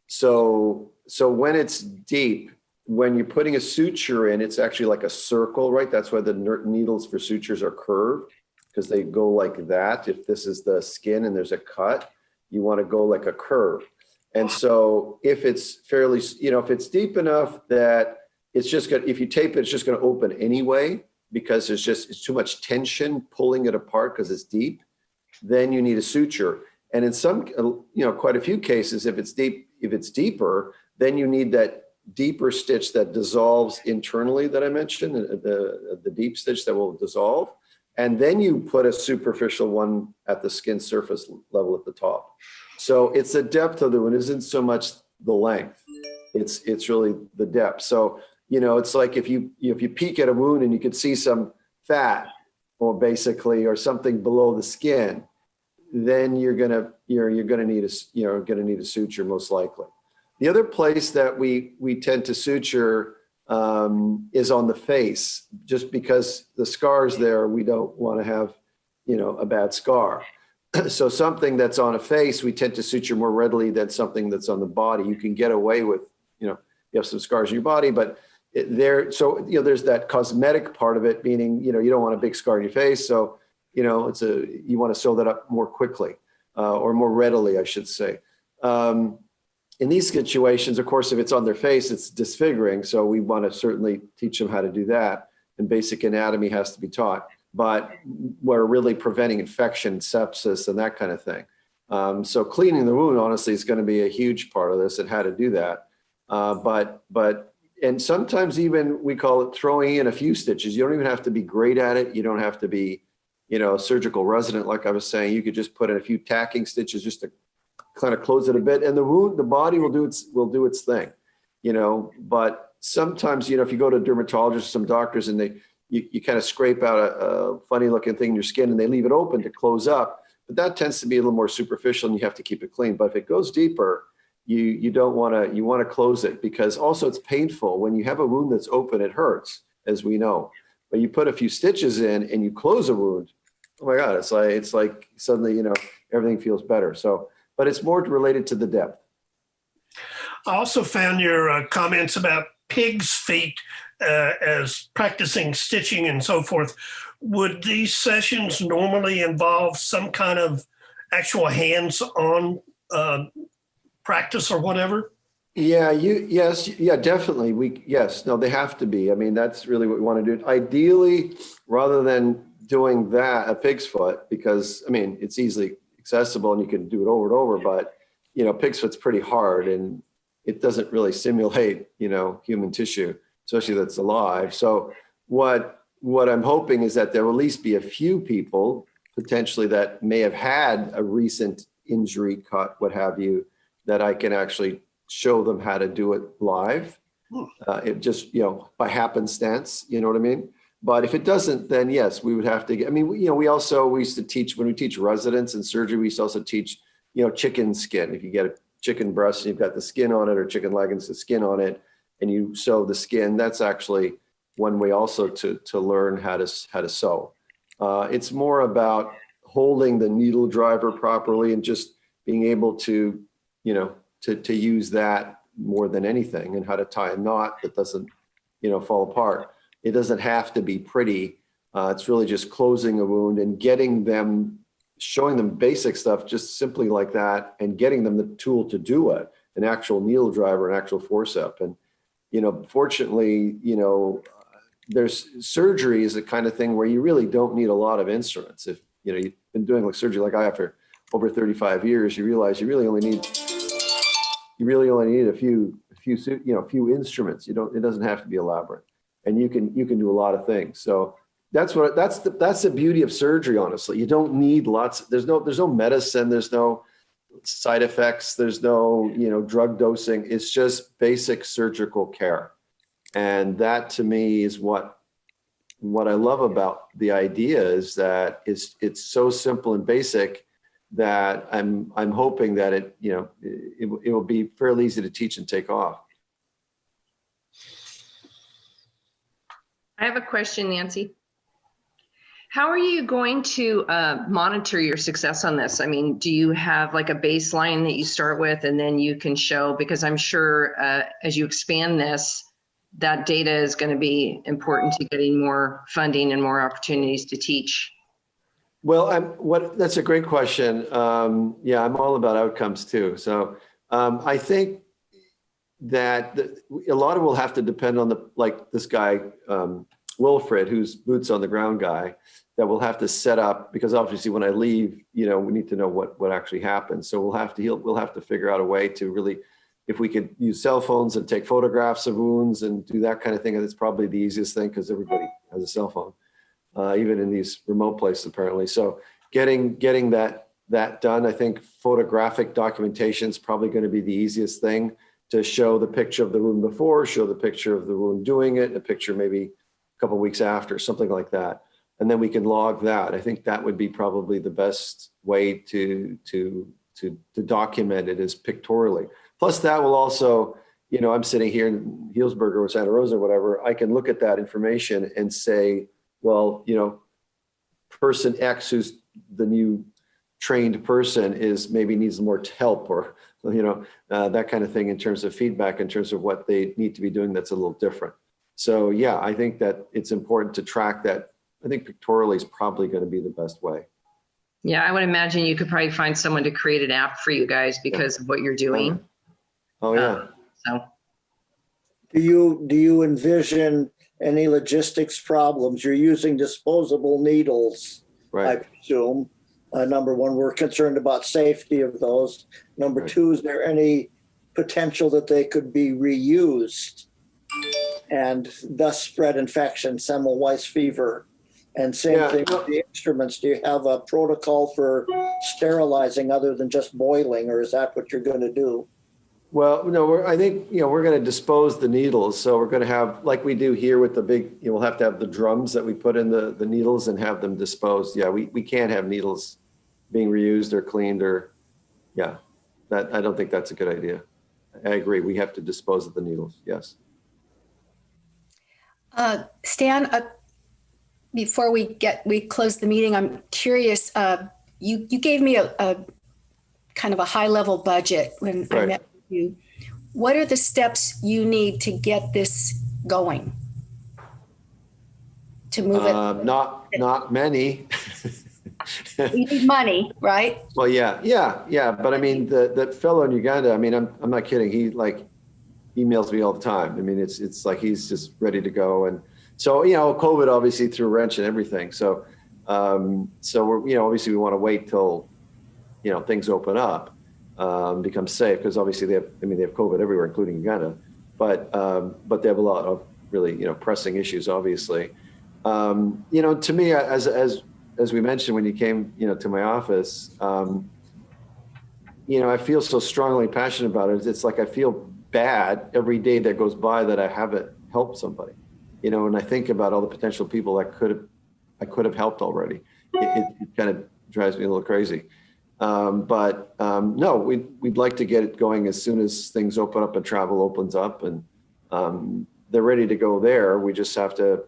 So when it's deep, when you're putting a suture in, it's actually like a circle, right? That's why the needles for sutures are curved, because they go like that. If this is the skin and there's a cut, you want to go like a curve. And so if it's fairly, if it's deep enough that it's just going to, if you tape it, it's just going to open anyway, because it's too much tension pulling it apart because it's deep, then you need a suture. And in some, quite a few cases, if it's deeper, then you need that deeper stitch that dissolves internally that I mentioned, the deep stitch that will dissolve. And then you put a superficial one at the skin surface level at the top. So it's the depth of the wound, isn't so much the length. It's really the depth. So, it's like if you peek at a wound and you could see some fat, or basically, or something below the skin, then you're gonna need a suture most likely. The other place that we tend to suture is on the face, just because the scars there, we don't want to have, a bad scar. So something that's on a face, we tend to suture more readily than something that's on the body. You can get away with, you have some scars in your body, but there's that cosmetic part of it, meaning, you don't want a big scar in your face. So, you want to sew that up more quickly, or more readily, I should say. In these situations, of course, if it's on their face, it's disfiguring. So we want to certainly teach them how to do that. And basic anatomy has to be taught, but we're really preventing infection, sepsis, and that kind of thing. So cleaning the wound, honestly, is going to be a huge part of this, and how to do that. And sometimes even we call it throwing in a few stitches. You don't even have to be great at it. You don't have to be, surgical resident, like I was saying. You could just put in a few tacking stitches just to kind of close it a bit, and the body will do its thing, But sometimes, if you go to a dermatologist or some doctors, and you kind of scrape out a funny looking thing in your skin, and they leave it open to close up, but that tends to be a little more superficial, and you have to keep it clean. But if it goes deeper, you want to close it, because also it's painful when you have a wound that's open. It hurts, as we know. But you put a few stitches in and you close a wound, oh my God, it's like suddenly, everything feels better. So, but it's more related to the depth. I also found your comments about pigs' feet as practicing stitching and so forth. Would these sessions normally involve some kind of actual hands-on practice or whatever? Yeah, yes, yeah, definitely. Yes, no, they have to be. I mean, that's really what we want to do. Ideally, rather than doing that, a pig's foot, because I mean, it's easily accessible and you can do it over and over, but you know, pig's foot's pretty hard and it doesn't really simulate, you know, human tissue, especially that's alive. So what I'm hoping is that there will at least be a few people potentially that may have had a recent injury, cut, what have you, that I can actually show them how to do it live. It just, you know, by happenstance, you know what I mean? But if it doesn't, then yes, we would have to get, I mean, you know, we used to teach, when we teach residents in surgery, we used to also teach, you know, chicken skin. If you get a chicken breast and you've got the skin on it, or chicken leg and the skin on it, and you sew the skin, that's actually one way also to learn how to sew. It's more about holding the needle driver properly and just being able to, you know, to use that more than anything, and how to tie a knot that doesn't, you know, fall apart. It doesn't have to be pretty. It's really just closing a wound and getting them, showing them basic stuff, just simply like that, and getting them the tool to do it, an actual needle driver, an actual forceps. And, you know, fortunately, you know, there's surgery is the kind of thing where you really don't need a lot of instruments. If, you know, you've been doing like surgery like I have for over 35 years, you realize you really only need a few instruments. It doesn't have to be elaborate, and you can do a lot of things. So that's the beauty of surgery. Honestly, you don't need lots. There's no medicine. There's no side effects. There's no, you know, drug dosing. It's just basic surgical care, and that to me is what I love about the idea, is that it's so simple and basic that I'm hoping that it will be fairly easy to teach and take off. I have a question, Nancy. How are you going to monitor your success on this? I mean, do you have like a baseline that you start with and then you can show, because I'm sure as you expand this, that data is going to be important to getting more funding and more opportunities to teach. Well, that's a great question. Yeah, I'm all about outcomes too. So I think that a lot of it will have to depend on this guy, Wilfred, who's boots on the ground guy, that we'll have to set up, because obviously when I leave, you know, we need to know what actually happened. So we'll have to figure out a way to really, if we could use cell phones and take photographs of wounds and do that kind of thing, that's probably the easiest thing, because everybody has a cell phone. Even in these remote places, apparently. So getting that done, I think photographic documentation is probably going to be the easiest thing, to show the picture of the wound before, show the picture of the wound doing it, a picture maybe a couple of weeks after, something like that. And then we can log that. I think that would be probably the best way to document it, is pictorially. Plus that will also, you know, I'm sitting here in Healdsburg or Santa Rosa or whatever, I can look at that information and say, well, you know, person X, who's the new trained person, maybe needs more help, or, you know, that kind of thing, in terms of feedback, in terms of what they need to be doing that's a little different. So yeah, I think that it's important to track that. I think pictorially is probably going to be the best way. Yeah, I would imagine you could probably find someone to create an app for you guys because of what you're doing. Oh yeah. So do you envision any logistics problems? You're using disposable needles, right? I presume. Number one, we're concerned about safety of those. Number two, is there any potential that they could be reused and thus spread infection, Semmelweis fever? And same thing with the instruments. Do you have a protocol for sterilizing other than just boiling, or is that what you're going to do? Well, no, I think, you know, we're going to dispose the needles. So we're going to have, like we do here with the big, you know, we'll have to have the drums that we put in the needles and have them disposed. Yeah, we can't have needles being reused or cleaned, or, yeah, that, I don't think that's a good idea. I agree. We have to dispose of the needles. Yes. Stan, before we close the meeting, I'm curious, you gave me a kind of a high level budget when I met with you. what are the steps you need to get this going? To move it? Not many. You need money, right? Well, yeah. But I mean, that fellow in Uganda, I mean, I'm not kidding. He like emails me all the time. I mean, it's like he's just ready to go. And so, you know, COVID obviously threw a wrench and everything. So, we're, you know, obviously we want to wait till, you know, things open up, become safe, because obviously they have COVID everywhere, including Uganda. But they have a lot of really, you know, pressing issues, obviously. You know, to me, as we mentioned when you came, you know, to my office, you know, I feel so strongly passionate about it. It's like I feel bad every day that goes by that I haven't helped somebody, you know, and I think about all the potential people that I could have helped already. It kind of drives me a little crazy. No, we'd like to get it going as soon as things open up and travel opens up, and they're ready to go there. We just have to,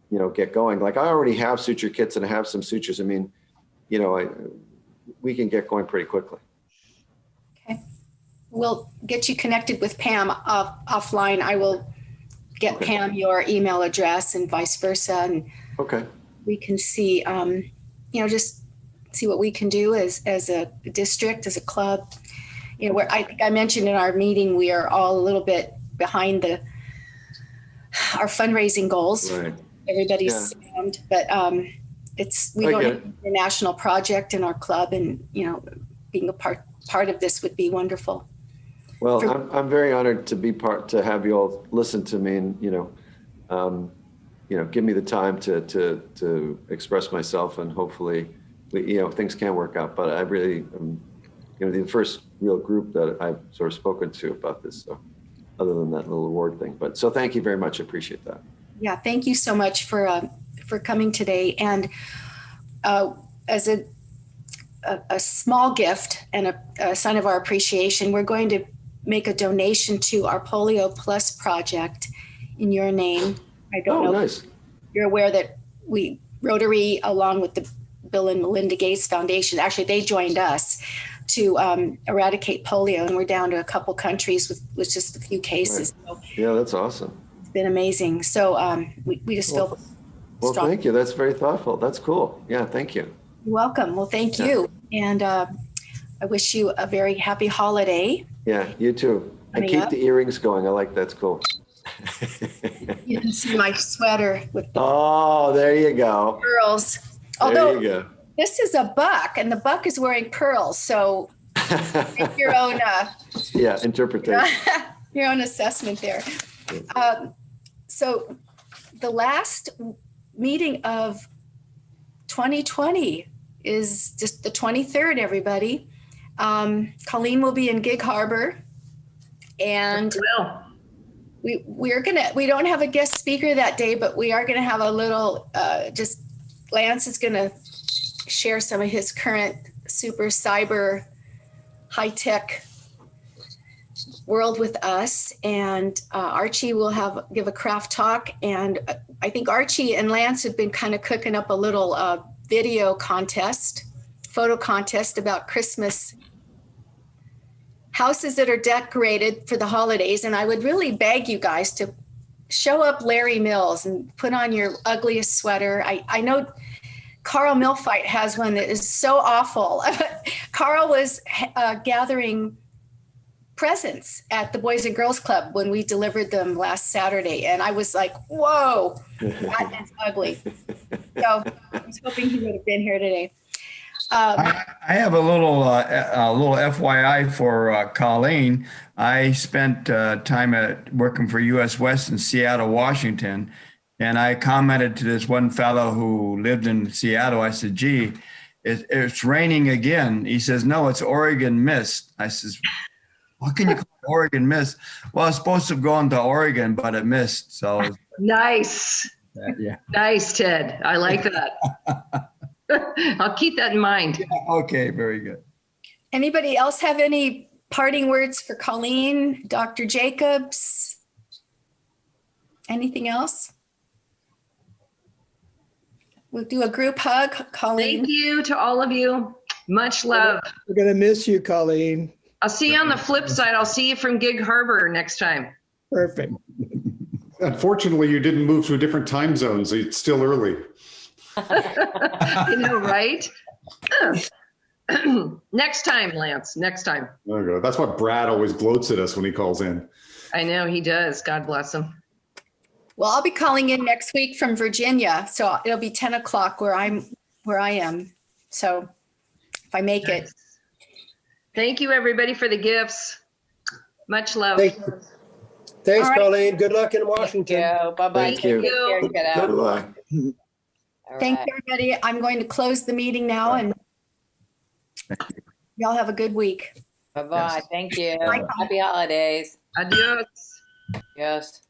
you know, get going. Like I already have suture kits and I have some sutures. I mean, you know, we can get going pretty quickly. Okay. We'll get you connected with Pam offline. I will get Pam your email address and vice versa. And we can see, you know, just see what we can do as a district, as a club. You know, where I think I mentioned in our meeting, we are all a little bit behind our fundraising goals. Right. Everybody's slammed, but we don't have an international project in our club, and you know, being a part of this would be wonderful. Well, I'm very honored to have you all listen to me, and you know, give me the time to express myself, and hopefully, you know, things can work out. But I really, you know, the first real group that I've sort of spoken to about this, so other than that little award thing. But so thank you very much. I appreciate that. Yeah, thank you so much for coming today. And as a small gift and a sign of our appreciation, we're going to make a donation to our Polio Plus project in your name. I don't know. Nice. If you're aware that Rotary, along with the Bill and Melinda Gates Foundation, actually they joined us to eradicate polio, and we're down to a couple countries with just a few cases. Right. So Yeah, that's awesome. been amazing. So we just feel strong. Thank you. That's very thoughtful. That's cool. Yeah, thank you. You're welcome. Well, thank you. And I wish you a very happy holiday. Yeah, you too. And keep the earrings going. I like that's cool. You can see my sweater with the there you go. pearls. Although there you go. This is a buck, and the buck is wearing pearls. So make your own interpretation. Your own assessment there. So the last meeting of 2020 is just the 23rd, everybody. Colleen will be in Gig Harbor, and we don't have a guest speaker that day, but we are gonna have a little, just Lance is gonna share some of his current super cyber high-tech world with us, and Archie will give a craft talk, and I think Archie and Lance have been kind of cooking up a little photo contest about Christmas houses that are decorated for the holidays. And I would really beg you guys to show up Larry Mills and put on your ugliest sweater. I know Carl Milfight has one that is so awful. Carl was gathering presents at the Boys and Girls Club when we delivered them last Saturday. And I was like, whoa, that is ugly. So I was hoping he would have been here today. I have a little FYI for Colleen. I spent time working for US West in Seattle, Washington. And I commented to this one fellow who lived in Seattle. I said, gee, it's raining again. He says, no, it's Oregon mist. I says, what can you call it Oregon mist? Well, it's supposed to have gone to Oregon, but it missed. So nice. Yeah. Nice, Ted. I like that. I'll keep that in mind. Yeah, okay, very good. Anybody else have any parting words for Colleen, Dr. Jacobs? Anything else? We'll do a group hug, Colleen. Thank you to all of you. Much love. We're going to miss you, Colleen. I'll see you on the flip side. I'll see you from Gig Harbor next time. Perfect. Unfortunately, you didn't move to a different time zone, so it's still early. You know, right? Next time, Lance, next time. There you go. That's why Brad always gloats at us when he calls in. I know he does. God bless him. Well, I'll be calling in next week from Virginia, so it'll be 10 o'clock where I am. So if I make it. Thank you, everybody, for the gifts. Much love. Thanks, All right. Colleen. Good luck in Washington. Bye-bye. Thank you. Goodbye. Thank you, everybody. I'm going to close the meeting now, and y'all have a good week. Bye-bye. Thank you. Bye. Happy holidays. Adios. Yes.